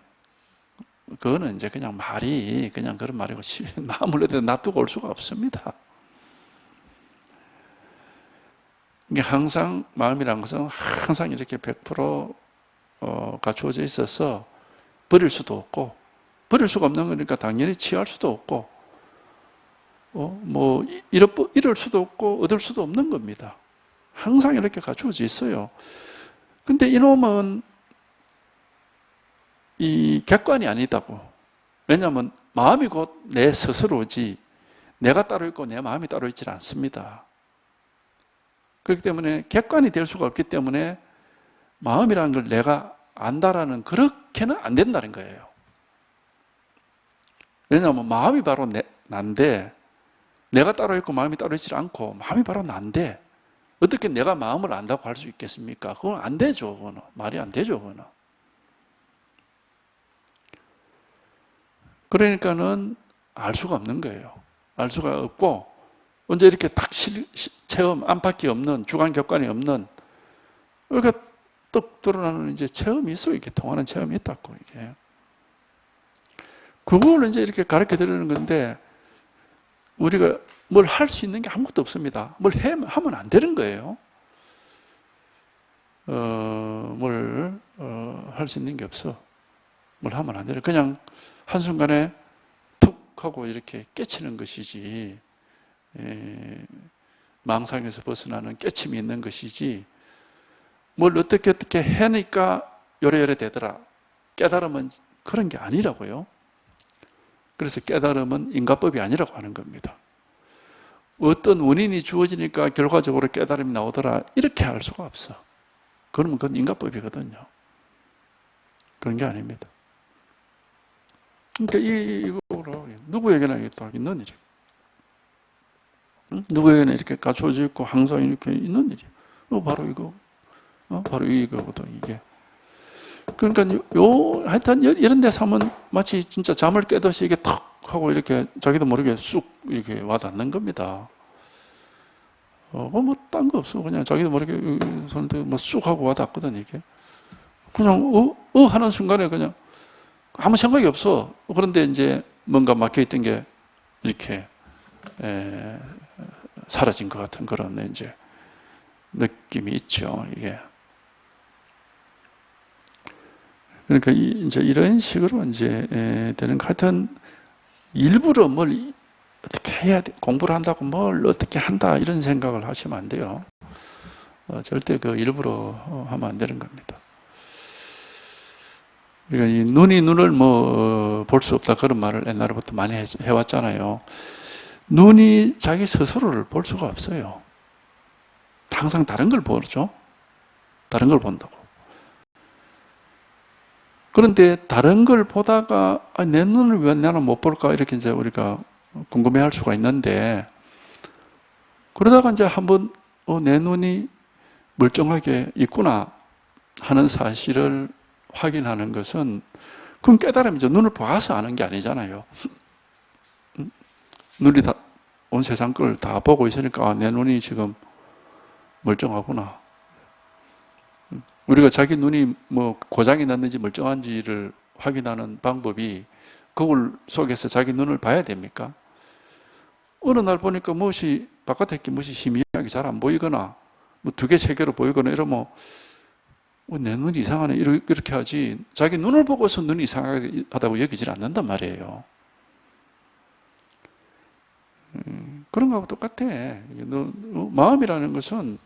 그거는 이제 그냥 말이 그냥 그런 말이고 마음을 어디다 놔두고 올 수가 없습니다. 이게 항상 마음이라는 것은 항상 이렇게 100% 갖추어져 있어서 버릴 수도 없고 버릴 수가 없는 거니까 당연히 취할 수도 없고 뭐 잃을 수도 없고 얻을 수도 없는 겁니다. 항상 이렇게 갖추어져 있어요. 근데 이놈은 이 객관이 아니다고. 왜냐하면 마음이 곧 내 스스로지 내가 따로 있고 내 마음이 따로 있지 않습니다. 그렇기 때문에 객관이 될 수가 없기 때문에 마음이라는 걸 내가 안다라는 그렇게는 안 된다는 거예요. 왜냐하면 마음이 바로 난데 내가 따로 있고 마음이 따로 있지 않고 마음이 바로 난데 어떻게 내가 마음을 안다고 할 수 있겠습니까? 그건 안 되죠. 그거는. 말이 안 되죠. 그거는. 그러니까는 알 수가 없는 거예요. 알 수가 없고 언제 이렇게 딱 체험 안팎이 없는 주관 격관이 없는 그러니까 떡 드러나는 이제 체험이 있어요. 이렇게 통하는 체험이 있다고 이게. 그걸 이제 이렇게 가르쳐 드리는 건데 우리가 뭘 할 수 있는 게 아무것도 없습니다. 뭘 하면 안 되는 거예요. 뭘 할 수 있는 게 없어. 뭘 하면 안 되는. 그냥 한순간에 툭 하고 이렇게 깨치는 것이지 망상에서 벗어나는 깨침이 있는 것이지 뭘 어떻게 해니까 요래요래 되더라. 깨달음은 그런 게 아니라고요. 그래서 깨달음은 인과법이 아니라고 하는 겁니다. 어떤 원인이 주어지니까 결과적으로 깨달음이 나오더라 이렇게 할 수가 없어. 그러면 그건 인과법이거든요. 그런 게 아닙니다. 그러니까 이거로 누구에게나 이게 또 있는 일이에요. 누구에게나 이렇게 갖춰져 있고 항상 이렇게 있는 일이에요. 바로 이거, 바로 이거거든 이게. 그러니까 하여튼 이런 데서 하면 마치 진짜 잠을 깨듯이 이게 탁 하고 이렇게 자기도 모르게 쑥 이렇게 와닿는 겁니다. 뭐 딴 거 없어. 그냥 자기도 모르게 손도 뭐 쑥 하고 와닿거든 이게. 그냥 하는 순간에 그냥 아무 생각이 없어. 그런데 이제 뭔가 막혀있던 게 이렇게 사라진 것 같은 그런 이제 느낌이 있죠 이게. 그러니까 이제 이런 식으로 이제 되는 것 같은 일부러 뭘 어떻게 해야 돼 공부를 한다고 뭘 어떻게 한다 이런 생각을 하시면 안 돼요. 절대 그 일부러 하면 안 되는 겁니다. 그러니까 이 눈이 눈을 뭐 볼 수 없다 그런 말을 옛날부터 많이 해왔잖아요. 눈이 자기 스스로를 볼 수가 없어요. 항상 다른 걸 보죠. 다른 걸 본다고. 그런데 다른 걸 보다가 내 눈을 왜 나는 못 볼까 이렇게 이제 우리가 궁금해할 수가 있는데, 그러다가 이제 한번 내 눈이 멀쩡하게 있구나 하는 사실을 확인하는 것은 그건 깨달음이죠. 눈을 봐서 아는 게 아니잖아요. 눈이 다 온 세상 걸 다 보고 있으니까 내 눈이 지금 멀쩡하구나. 우리가 자기 눈이 뭐 고장이 났는지 멀쩡한지를 확인하는 방법이 거울 속에서 자기 눈을 봐야 됩니까? 어느 날 보니까 무엇이 바깥에 게 무엇이 희미하게 잘 안 보이거나 뭐 두 개, 세 개로 보이거나 이러면 내 눈이 이상하네 이렇게 하지, 자기 눈을 보고서 눈이 이상하다고 여기질 않는단 말이에요. 그런 거하고 똑같아. 마음이라는 것은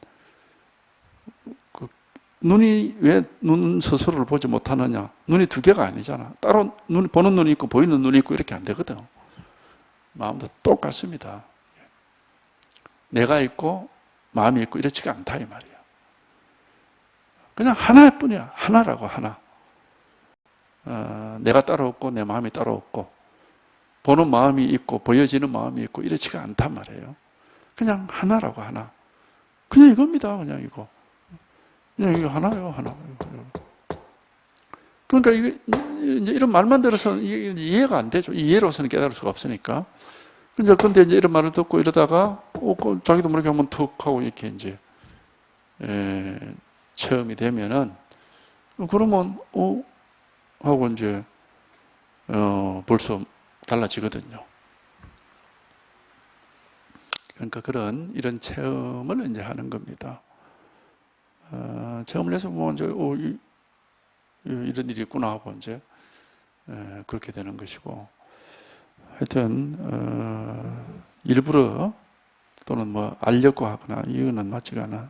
눈이 왜 눈 스스로를 보지 못하느냐? 눈이 두 개가 아니잖아. 따로 보는 눈이 있고 보이는 눈이 있고 이렇게 안 되거든. 마음도 똑같습니다. 내가 있고 마음이 있고 이렇지가 않다 이 말이야. 그냥 하나뿐이야. 하나라고 하나. 내가 따로 없고 내 마음이 따로 없고 보는 마음이 있고 보여지는 마음이 있고 이렇지가 않단 말이에요. 그냥 하나라고 하나. 그냥 이겁니다. 그냥 이거. 그냥 이거 하나요, 하나. 그러니까 이제 이런 말만 들어서는 이해가 안 되죠. 이해로서는 깨달을 수가 없으니까. 근데 이제 이런 말을 듣고 이러다가 자기도 모르게 한번 툭 하고 이렇게 이제 체험이 되면은 그러면 하고 이제 벌써 달라지거든요. 그러니까 이런 체험을 이제 하는 겁니다. 체험을 해서 보면 이제 이런 일이 있구나 하고 이제 그렇게 되는 것이고, 하여튼 일부러 또는 뭐 알려고 하거나 이거는 맞지가 않아.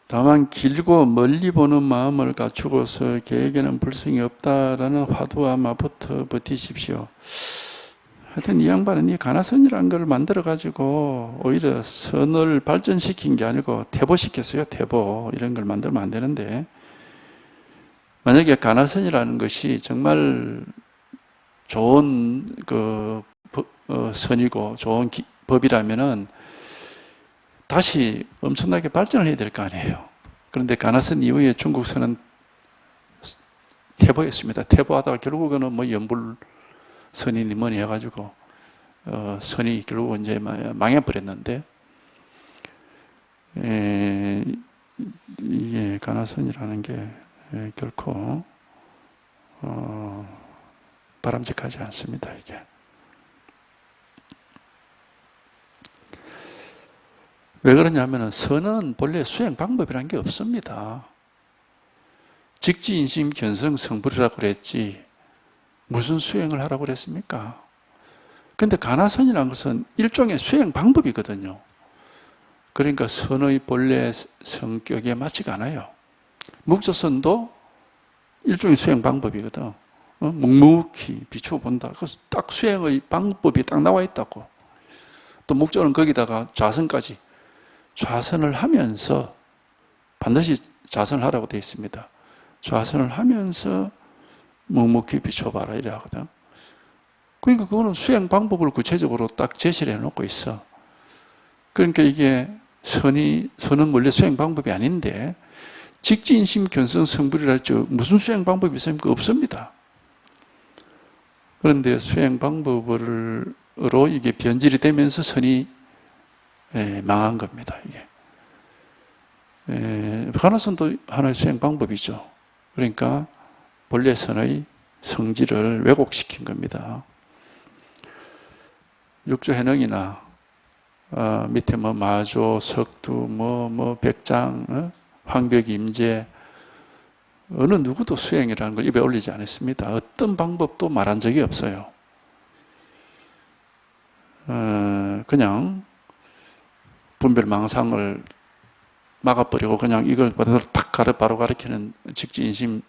다만 길고 멀리 보는 마음을 갖추고서 계획에는 불성이 없다라는 화두와 마부터 버티십시오. 하여튼 이 양반은 이 가나선이라는 걸 만들어가지고 오히려 선을 발전시킨 게 아니고 퇴보시켰어요. 퇴보. 이런 걸 만들면 안 되는데, 만약에 가나선이라는 것이 정말 좋은 선이고 좋은 법이라면은 다시 엄청나게 발전을 해야 될 거 아니에요. 그런데 가나선 이후에 중국선은 퇴보했습니다. 퇴보하다가 결국은 뭐 연불선이니 뭐니 해가지고 선이 결국 이제 망해버렸는데, 이게 가나선이라는 게 결코 바람직하지 않습니다. 이게. 왜 그러냐면 선은 본래 수행 방법이라는 게 없습니다. 직지인심 견성 성불이라고 그랬지 무슨 수행을 하라고 그랬습니까? 근데 가나선이라는 것은 일종의 수행 방법이거든요. 그러니까 선의 본래 성격에 맞지가 않아요. 묵조선도 일종의 수행 방법이거든. 묵묵히 비추어 본다. 딱 수행의 방법이 딱 나와 있다고. 또 묵조는 거기다가 좌선까지. 좌선을 하면서 반드시 좌선을 하라고 되어 있습니다. 좌선을 하면서 묵묵히 비춰봐라 이래 하거든. 그러니까 그거는 수행 방법을 구체적으로 딱 제시를 해놓고 있어. 그러니까 이게 선은 원래 수행 방법이 아닌데 직지인심 견성 성불이라 했죠. 무슨 수행 방법이 있습니까? 없습니다. 그런데 수행 방법으로 이게 변질이 되면서 선이 망한 겁니다. 이게. 가나선도 하나의 수행 방법이죠. 그러니까 본래 선의 성질을 왜곡시킨 겁니다. 육조 해능이나 밑에 뭐 마조, 석두, 백장, 황벽, 임재 어느 누구도 수행이라는 걸 입에 올리지 않았습니다. 어떤 방법도 말한 적이 없어요. 그냥 분별망상을 막아버리고 그냥 이걸 바로 가르치는 직지인심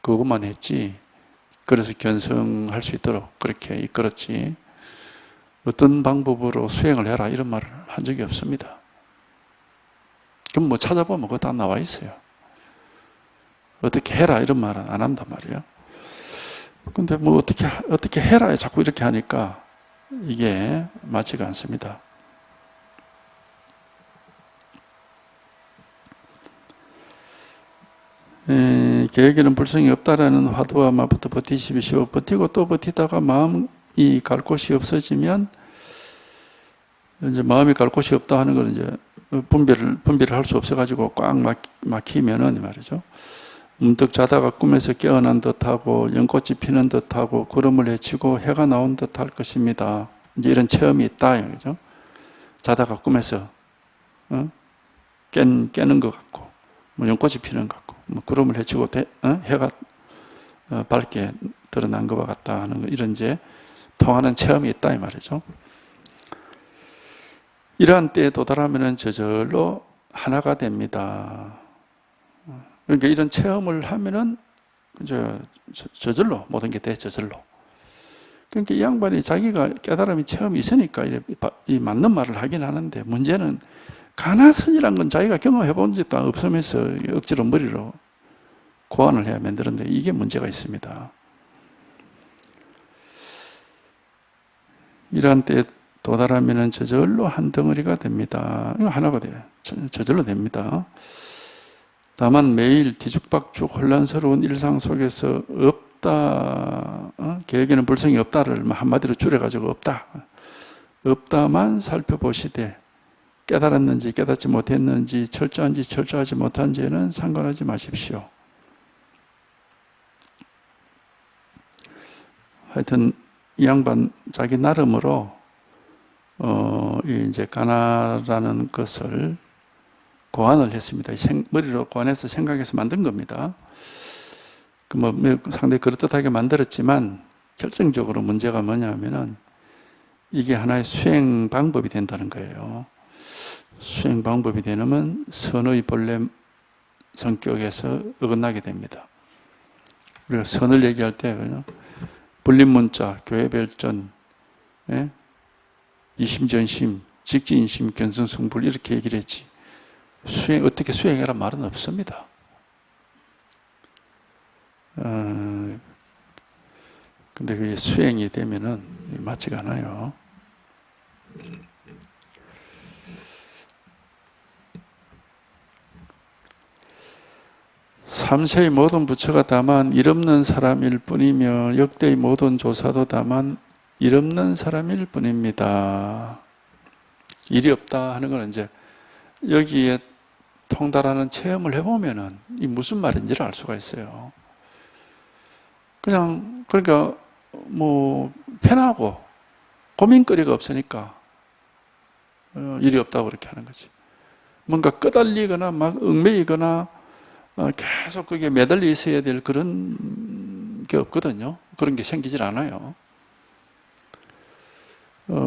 그것만 했지 그래서 견성할 수 있도록 그렇게 이끌었지, 어떤 방법으로 수행을 해라 이런 말을 한 적이 없습니다. 그럼 뭐 찾아보면 그거 다 나와 있어요. 어떻게 해라 이런 말은 안 한단 말이에요. 근데 뭐 어떻게 해라 자꾸 이렇게 하니까 이게 맞지가 않습니다. 계획에는 불성이 없다라는 화두와 마부터 버티십시오. 버티고 또 버티다가 마음이 갈 곳이 없어지면, 이제 마음이 갈 곳이 없다 하는 걸 이제 분별을 할 수 없어가지고 꽉 막히면은 말이죠. 문득 자다가 꿈에서 깨어난 듯하고 연꽃이 피는 듯하고 구름을 헤치고 해가 나온 듯할 것입니다. 이제 이런 체험이 있다, 그죠? 자다가 꿈에서 깨는 것 같고, 뭐 연꽃이 피는 것 같고, 뭐 구름을 헤치고 해가 밝게 드러난 것과 같다 하는 이런 이제 통하는 체험이 있다 이 말이죠. 이러한 때에 도달하면은 저절로 하나가 됩니다. 그러니까 이런 체험을 하면은 저절로 모든 게 돼, 저절로. 그러니까 이 양반이 자기가 깨달음이 체험이 있으니까 이 맞는 말을 하긴 하는데, 문제는 가나선이란 건 자기가 경험해 본 적도 없으면서 억지로 머리로 고안을 해야 만드는데, 이게 문제가 있습니다. 이러한 때에 도달하면 저절로 한 덩어리가 됩니다. 이거 하나가 돼요. 저절로 됩니다. 다만 매일 뒤죽박죽 혼란스러운 일상 속에서 없다, 계획에는 불성이 없다를 한마디로 줄여가지고 없다만 살펴보시되 깨달았는지 깨닫지 못했는지 철저한지 철저하지 못한지에는 상관하지 마십시오. 하여튼 이 양반 자기 나름으로 이제 가나라는 것을 고안을 했습니다. 머리로 고안해서 생각해서 만든 겁니다. 상당히 그럴듯하게 만들었지만 결정적으로 문제가 뭐냐면은 이게 하나의 수행 방법이 된다는 거예요. 수행 방법이 되면 선의 본래 성격에서 어긋나게 됩니다. 우리가 선을 얘기할 때 불림문자, 교회별전, 이심전심, 직진심, 견성성불 이렇게 얘기를 했지, 어떻게 수행해라 말은 없습니다. 근데 그게 수행이 되면은 맞지가 않아요. 삼세의 모든 부처가 다만 일없는 사람일 뿐이며 역대의 모든 조사도 다만 일없는 사람일 뿐입니다. 일이 없다 하는 건 이제 여기에 통달하는 체험을 해보면은 이 무슨 말인지를 알 수가 있어요. 그러니까 뭐 편하고 고민거리가 없으니까 일이 없다고 그렇게 하는 거지. 뭔가 끄달리거나 막 얽매이거나 계속 그게 매달려 있어야 될 그런 게 없거든요. 그런 게 생기질 않아요.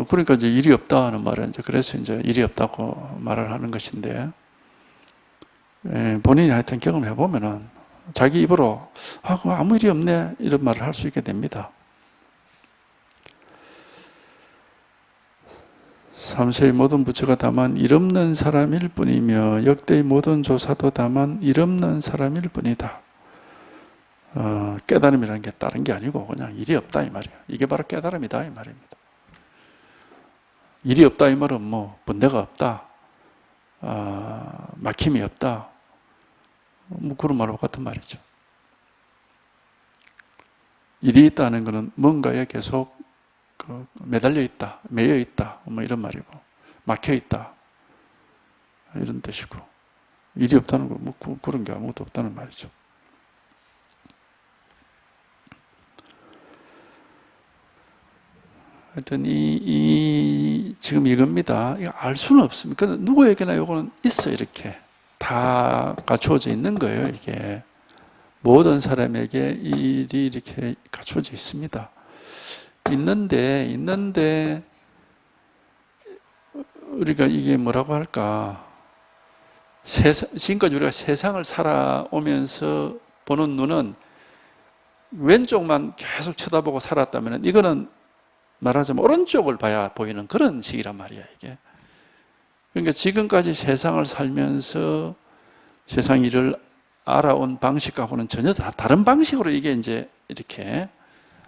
그러니까 이제 일이 없다는 말은 그래서 이제 일이 없다고 말을 하는 것인데, 본인이 하여튼 경험해 보면은 자기 입으로 아무 일이 없네 이런 말을 할 수 있게 됩니다. 삼세의 모든 부처가 다만 일없는 사람일 뿐이며 역대의 모든 조사도 다만 일없는 사람일 뿐이다. 깨달음이라는 게 다른 게 아니고 그냥 일이 없다 이 말이에요. 이게 바로 깨달음이다 이 말입니다. 일이 없다 이 말은 뭐 번뇌가 없다, 막힘이 없다, 뭐 그런 말과 같은 말이죠. 일이 있다는 것은 뭔가에 계속 매달려 있다, 매여 있다, 뭐 이런 말이고, 막혀 있다 이런 뜻이고, 일이 없다는 거 뭐 그런 게 아무것도 없다는 말이죠. 하여튼 지금 이겁니다. 이거 알 수는 없습니다. 누구에게나 이거는 있어, 이렇게 다 갖추어져 있는 거예요. 이게 모든 사람에게 일이 이렇게 갖추어져 있습니다. 있는데 우리가 이게 뭐라고 할까? 지금까지 우리가 세상을 살아오면서 보는 눈은 왼쪽만 계속 쳐다보고 살았다면 이거는 말하자면 오른쪽을 봐야 보이는 그런 식이란 말이야, 이게. 그러니까 지금까지 세상을 살면서 세상 일을 알아온 방식하고는 전혀 다른 방식으로 이게 이제 이렇게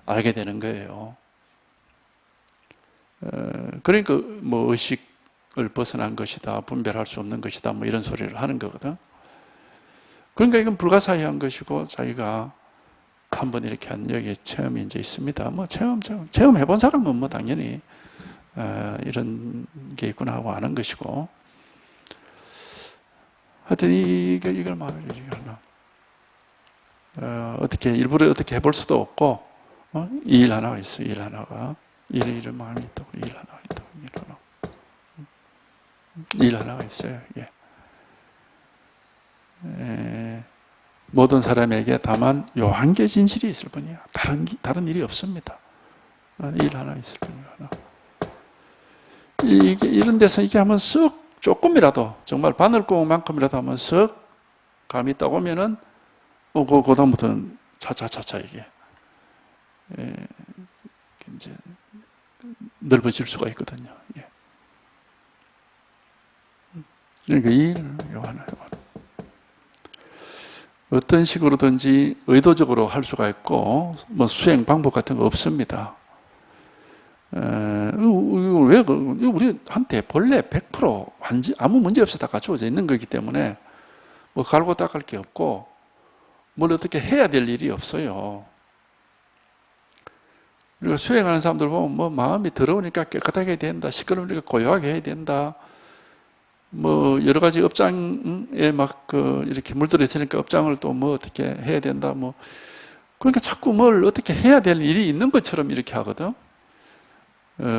알게 되는 거예요. 그러니까 뭐 의식을 벗어난 것이다, 분별할 수 없는 것이다, 뭐 이런 소리를 하는 거거든. 그러니까 이건 불가사의한 것이고, 자기가 한번 이렇게 한 여기에 체험이 이제 있습니다. 뭐 체험 해본 사람은 뭐 당연히 이런 게 있구나 하고 아는 것이고, 하여튼 이걸 말을 어떻게 일부러 어떻게 해볼 수도 없고, 이 일 하나가 있어, 일 하나가 이런 마음이 있다고, 일 하나가 있다고, 일 하나가 있어요. 이게. 모든 사람에게 다만 요 한 개 진실이 있을 뿐이야. 다른 일이 없습니다. 일 하나 있을 뿐이야. 이게 이런 데서 이게 한번 쓱 조금이라도 정말 바늘구멍만큼이라도 한번 쓱 감이 딱 오면은 그 다음부터는 차차차차 이게 이제 넓어질 수가 있거든요. 그러니까 이 일을 요 하나. 어떤 식으로든지 의도적으로 할 수가 있고, 뭐 수행 방법 같은 거 없습니다. 왜, 우리한테 본래 100% 완전 아무 문제 없이 다 갖추어져 있는 거기 때문에 뭐 갈고 닦을 게 없고, 뭘 어떻게 해야 될 일이 없어요. 우리가 수행하는 사람들 보면 뭐 마음이 더러우니까 깨끗하게 해야 된다, 시끄러우니까 고요하게 해야 된다, 뭐 여러 가지 업장에 막 이렇게 물들어 있으니까 업장을 또 뭐 어떻게 해야 된다, 뭐 그러니까 자꾸 뭘 어떻게 해야 될 일이 있는 것처럼 이렇게 하거든.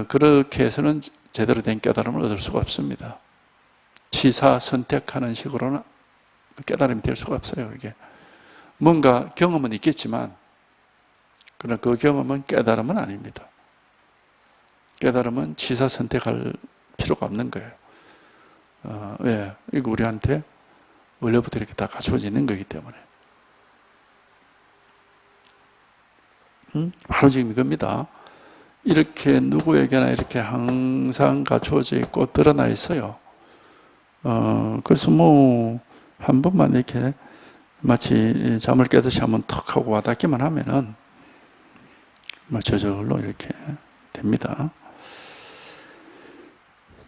그렇게 해서는 제대로 된 깨달음을 얻을 수가 없습니다. 취사 선택하는 식으로는 깨달음이 될 수가 없어요. 이게 뭔가 경험은 있겠지만, 그러나 그 경험은 깨달음은 아닙니다. 깨달음은 취사 선택할 필요가 없는 거예요. 왜? 이거 우리한테 원래부터 이렇게 다 갖춰져 있는 거기 때문에. 바로 지금 이겁니다. 이렇게 누구에게나 이렇게 항상 갖춰져 있고 드러나 있어요. 그래서 뭐 한 번만 이렇게 마치 잠을 깨듯이 한번 턱 하고 와닿기만 하면은 저절로 이렇게 됩니다.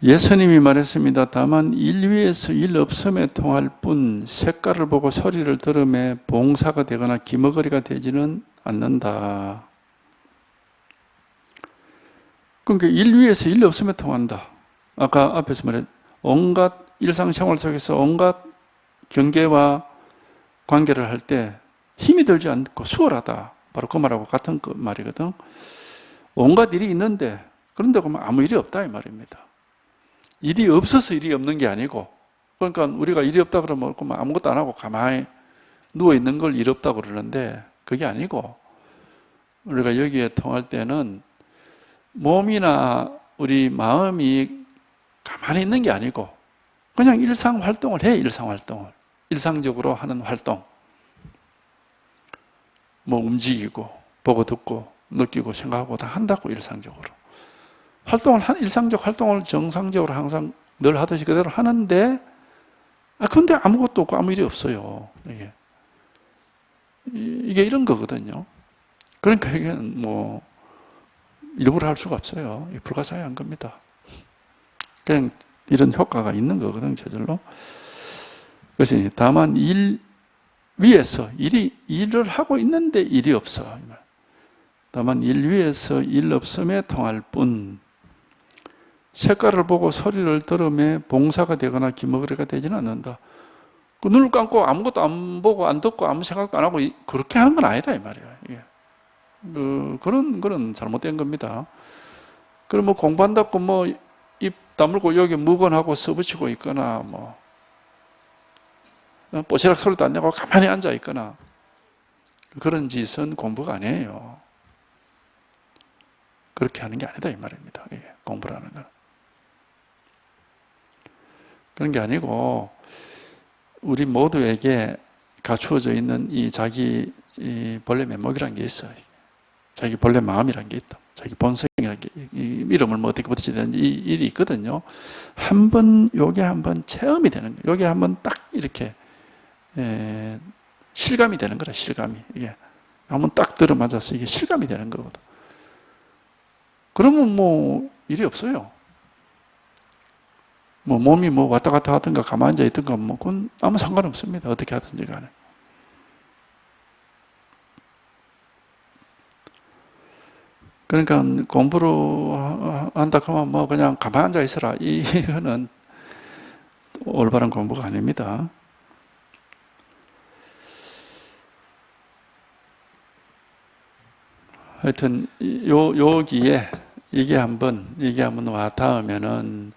예수님이 말했습니다. 다만 일 위에서 일 없음에 통할 뿐 색깔을 보고 소리를 들음에 봉사가 되거나 기머거리가 되지는 않는다. 그러니까 일 위에서 일 없음에 통한다. 아까 앞에서 말했 온갖 일상생활 속에서 온갖 경계와 관계를 할 때 힘이 들지 않고 수월하다. 바로 그 말하고 같은 그 말이거든. 온갖 일이 있는데 그런데 보면 아무 일이 없다 이 말입니다. 일이 없어서 일이 없는 게 아니고, 그러니까 우리가 일이 없다 그러면 아무것도 안 하고 가만히 누워있는 걸 일 없다고 그러는데 그게 아니고, 우리가 여기에 통할 때는 몸이나 우리 마음이 가만히 있는 게 아니고 그냥 일상활동을 해. 일상활동을 일상적으로 하는 활동, 뭐 움직이고 보고 듣고 느끼고 생각하고 다 한다고. 일상적으로 일상적 활동을 정상적으로 항상 늘 하듯이 그대로 하는데, 근데 아무것도 없고 아무 일이 없어요. 이게 이런 거거든요. 그러니까 이게 뭐 일부러 할 수가 없어요. 불가사의한 겁니다. 그냥 이런 효과가 있는 거거든, 저절로. 그래서 다만 일 위에서 일을 하고 있는데 일이 없어. 다만 일 위에서 일 없음에 통할 뿐 색깔을 보고 소리를 들음에 봉사가 되거나 기머거리가 되지는 않는다. 그 눈을 감고 아무것도 안 보고 안 듣고 아무 생각도 안 하고 그렇게 하는 건 아니다 이 말이야. 그런 잘못된 겁니다. 그럼 뭐 공부한다고 뭐 입 다물고 여기 무건하고 써붙이고 있거나 뭐 뽀시락 소리도 안 내고 가만히 앉아 있거나 그런 짓은 공부가 아니에요. 그렇게 하는 게 아니다 이 말입니다. 공부라는 건 그런 게 아니고, 우리 모두에게 갖추어져 있는 이 자기 이 본래 면목이라는 게 있어. 자기 본래 마음이라는 게 있다. 자기 본성이라는 게, 이 이름을 뭐 어떻게 붙이야 되는지 이 일이 있거든요. 요게 한번 체험이 되는 거예요. 요게 한번 딱 이렇게, 실감이 되는 거라, 실감이. 이게. 한번 딱 들어맞아서 이게 실감이 되는 거거든. 그러면 뭐, 일이 없어요. 뭐, 몸이 뭐 왔다 갔다 하든가 가만히 앉아 있든가 뭐, 그건 아무 상관없습니다. 어떻게 하든지 간에. 그러니까 공부를 한다 하면 뭐 그냥 가만히 앉아 있어라. 이거는 올바른 공부가 아닙니다. 하여튼 여기에 이게 한번 와 닿으면은,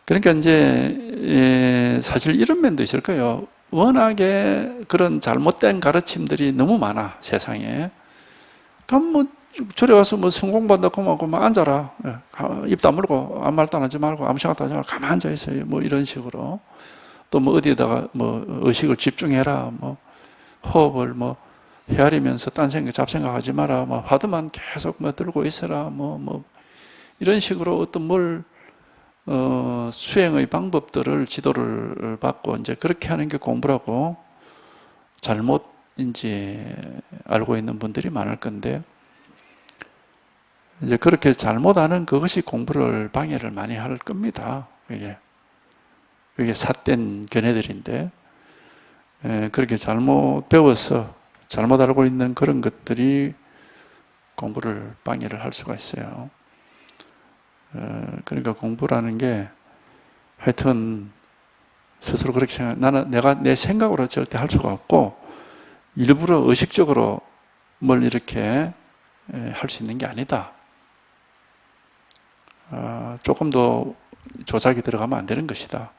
그러니까 이제 사실 이런 면도 있을 거예요. 워낙에 그런 잘못된 가르침들이 너무 많아, 세상에. 그럼 뭐 저리 와서 뭐 성공받는다고 하고 뭐 앉아라. 입 다물고 아무 말도 안 하지 말고 아무 생각도 하지 말고 가만히 앉아 있어요. 뭐 이런 식으로. 또 뭐 어디에다가 뭐 의식을 집중해라. 뭐 호흡을 뭐 헤아리면서 딴 생각, 잡생각하지 마라. 뭐 화두만 계속 뭐 들고 있어라. 뭐 이런 식으로 어떤 수행의 방법들을 지도를 받고 이제 그렇게 하는 게 공부라고 잘못 이제 알고 있는 분들이 많을 건데, 이제 그렇게 잘못하는 그것이 공부를 방해를 많이 할 겁니다. 그게 삿된 견해들인데, 그렇게 잘못 배워서 잘못 알고 있는 그런 것들이 공부를 방해를 할 수가 있어요. 그러니까 공부라는 게 하여튼 스스로 그렇게 생각, 내가 내 생각으로 절대 할 수가 없고, 일부러 의식적으로 뭘 이렇게 할 수 있는 게 아니다. 조금 더 조작이 들어가면 안 되는 것이다.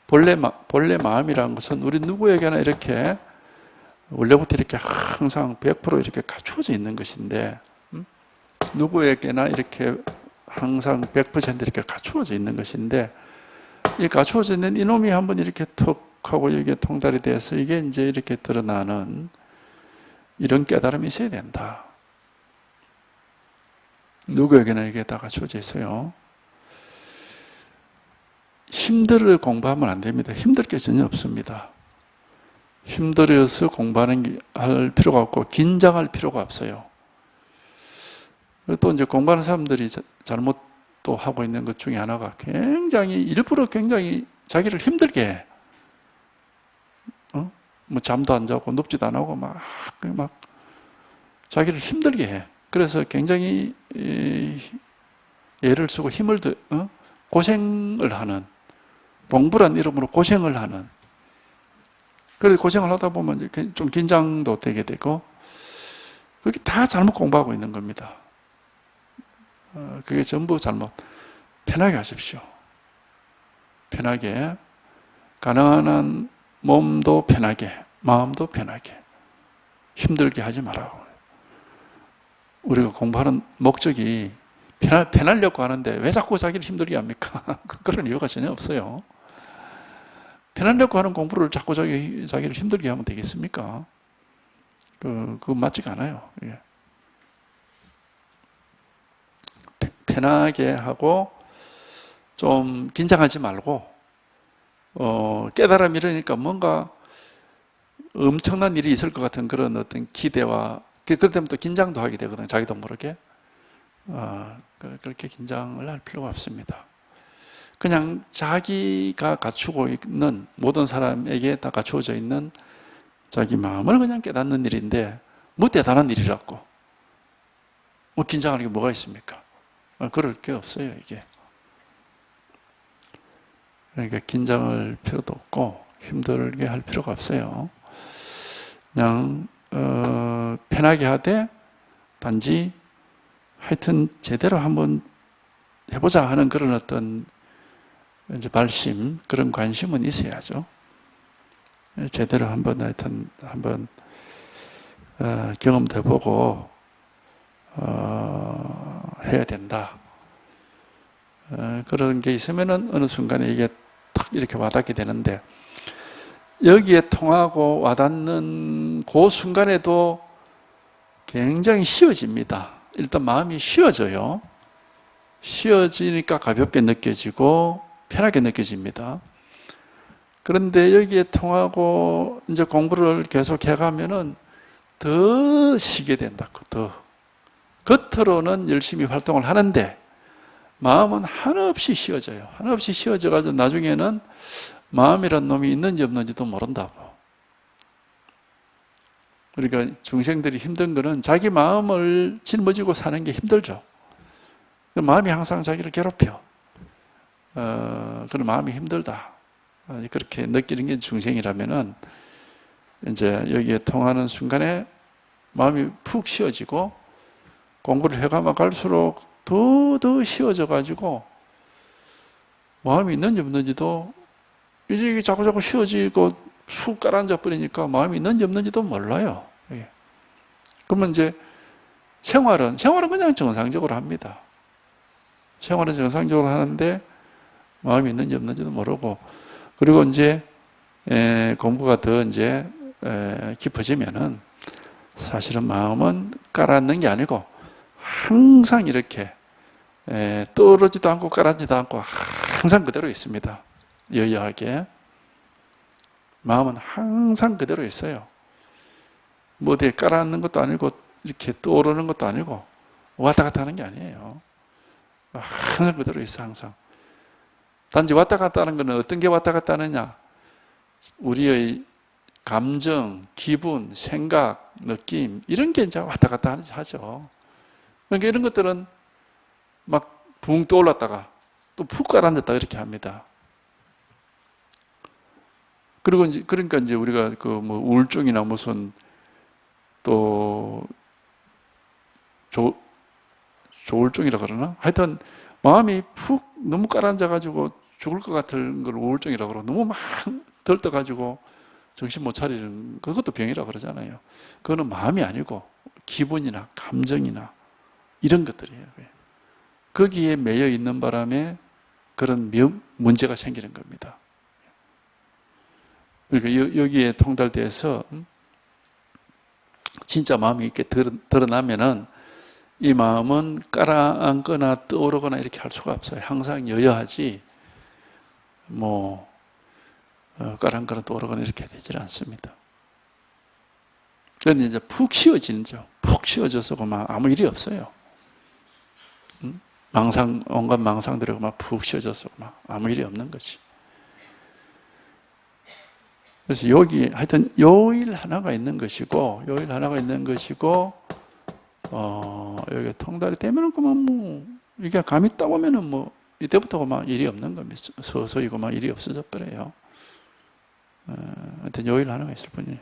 본래 마음이라는 것은 우리 누구에게나 이렇게 원래부터 이렇게 항상 100% 이렇게 갖추어져 있는 것인데, 누구에게나 이렇게 항상 100% 이렇게 갖추어져 있는 것인데, 이 갖추어져 있는 이놈이 한번 이렇게 턱 하고 이게 통달이 돼서 이게 이제 이렇게 드러나는 이런 깨달음이 있어야 된다. 누구에게나 이게 다 갖추어져 있어요. 힘들어 공부하면 안 됩니다. 힘들 게 전혀 없습니다. 힘들어서 할 필요가 없고 긴장할 필요가 없어요. 또 이제 공부하는 사람들이 잘못 또 하고 있는 것 중에 하나가 일부러 굉장히 자기를 힘들게 해. 뭐 잠도 안 자고 눕지도 안 하고 막 자기를 힘들게 해. 그래서 굉장히 애를 쓰고 고생을 하는, 공부란 이름으로 고생을 하는. 그래서 고생을 하다 보면 좀 긴장도 되게 되고, 그게 다 잘못 공부하고 있는 겁니다. 그게 전부 잘못. 편하게 하십시오. 편하게. 가능한 한 몸도 편하게, 마음도 편하게. 힘들게 하지 말라고. 우리가 공부하는 목적이 편하려고 하는데 왜 자꾸 자기를 힘들게 합니까? 그런 이유가 전혀 없어요. 편하려고 하는 공부를 자꾸 자기를 힘들게 하면 되겠습니까? 그거 맞지가 않아요. 편하게 하고 좀 긴장하지 말고, 깨달음이 이러니까 뭔가 엄청난 일이 있을 것 같은 그런 어떤 기대와, 그때면 또 긴장도 하게 되거든요. 자기도 모르게. 그렇게 긴장을 할 필요가 없습니다. 그냥 자기가 갖추고 있는, 모든 사람에게 다 갖추어져 있는 자기 마음을 그냥 깨닫는 일인데, 뭐 대단한 일이라고. 뭐 긴장하는 게 뭐가 있습니까? 그럴 게 없어요, 이게. 그러니까 긴장할 필요도 없고, 힘들게 할 필요가 없어요. 그냥, 편하게 하되, 단지 하여튼 제대로 한번 해보자 하는 그런 어떤 이제 발심, 그런 관심은 있어야죠. 제대로 한번 하여튼 한번 경험도 해보고 해야 된다. 그런 게 있으면은 어느 순간에 이게 탁 이렇게 와닿게 되는데, 여기에 통하고 와닿는 그 순간에도 굉장히 쉬워집니다. 일단 마음이 쉬워져요. 쉬워지니까 가볍게 느껴지고 편하게 느껴집니다. 그런데 여기에 통하고 이제 공부를 계속 해가면은 더 쉬게 된다고, 더. 겉으로는 열심히 활동을 하는데 마음은 한없이 쉬워져요. 한없이 쉬워져가지고 나중에는 마음이란 놈이 있는지 없는지도 모른다고. 그러니까 중생들이 힘든 거는 자기 마음을 짊어지고 사는 게 힘들죠. 마음이 항상 자기를 괴롭혀. 그런 마음이 힘들다. 그렇게 느끼는 게 중생이라면은 이제 여기에 통하는 순간에 마음이 푹 쉬어지고 공부를 해가면 갈수록 더 쉬워져 가지고 마음이 있는지 없는지도 이제 자꾸 쉬워지고 푹 가라앉아 버리니까 마음이 있는지 없는지도 몰라요. 그러면 이제 생활은 그냥 정상적으로 합니다. 생활은 정상적으로 하는데 마음이 있는지 없는지도 모르고, 그리고 이제 공부가 더 이제 깊어지면은 사실은 마음은 깔아앉는 게 아니고 항상 이렇게 떨어지도 않고 가라앉지도 않고 항상 그대로 있습니다. 여여하게 마음은 항상 그대로 있어요. 뭐 어디에 깔아앉는 것도 아니고 이렇게 떠오르는 것도 아니고 왔다 갔다 하는 게 아니에요. 항상 그대로 있어. 항상. 단지 왔다 갔다 하는 것은 어떤 게 왔다 갔다 하느냐, 우리의 감정, 기분, 생각, 느낌 이런 게 이제 왔다 갔다 하죠. 그러니까 이런 것들은 막 붕 떠올랐다가 또 푹 가라앉았다 이렇게 합니다. 그리고 이제 그러니까 이제 우리가 그 뭐 우울증이나 무슨 또 조울증이라 그러나, 하여튼 마음이 푹 너무 가라앉아 가지고 죽을 것 같은 걸 우울증이라 그러고, 너무 막 들떠 가지고 정신 못 차리는, 그것도 병이라 그러잖아요. 그거는 마음이 아니고 기분이나 감정이나 이런 것들이에요. 거기에 매여 있는 바람에 그런 문제가 생기는 겁니다. 그러니까 여기에 통달돼서 진짜 마음이 이렇게 드러나면은 이 마음은 깔아앉거나 떠오르거나 이렇게 할 수가 없어요. 항상 여여하지 뭐 깔아앉거나 떠오르거나 이렇게 되질 않습니다. 그런데 이제 푹 쉬어지죠. 푹 쉬어져서 그만 아무 일이 없어요. 온갖 망상들이 막 푹 쉬어져서 막 아무 일이 없는 거지. 그래서 여기 하여튼 요일 하나가 있는 것이고, 여기 통달이 되면은 그만 뭐 이게 감이 딱 오면은 뭐 이때부터 그만 일이 없는 겁니다. 서서히 그만 일이 없어져 버려요. 하여튼 요일 하나가 있을 뿐이에요.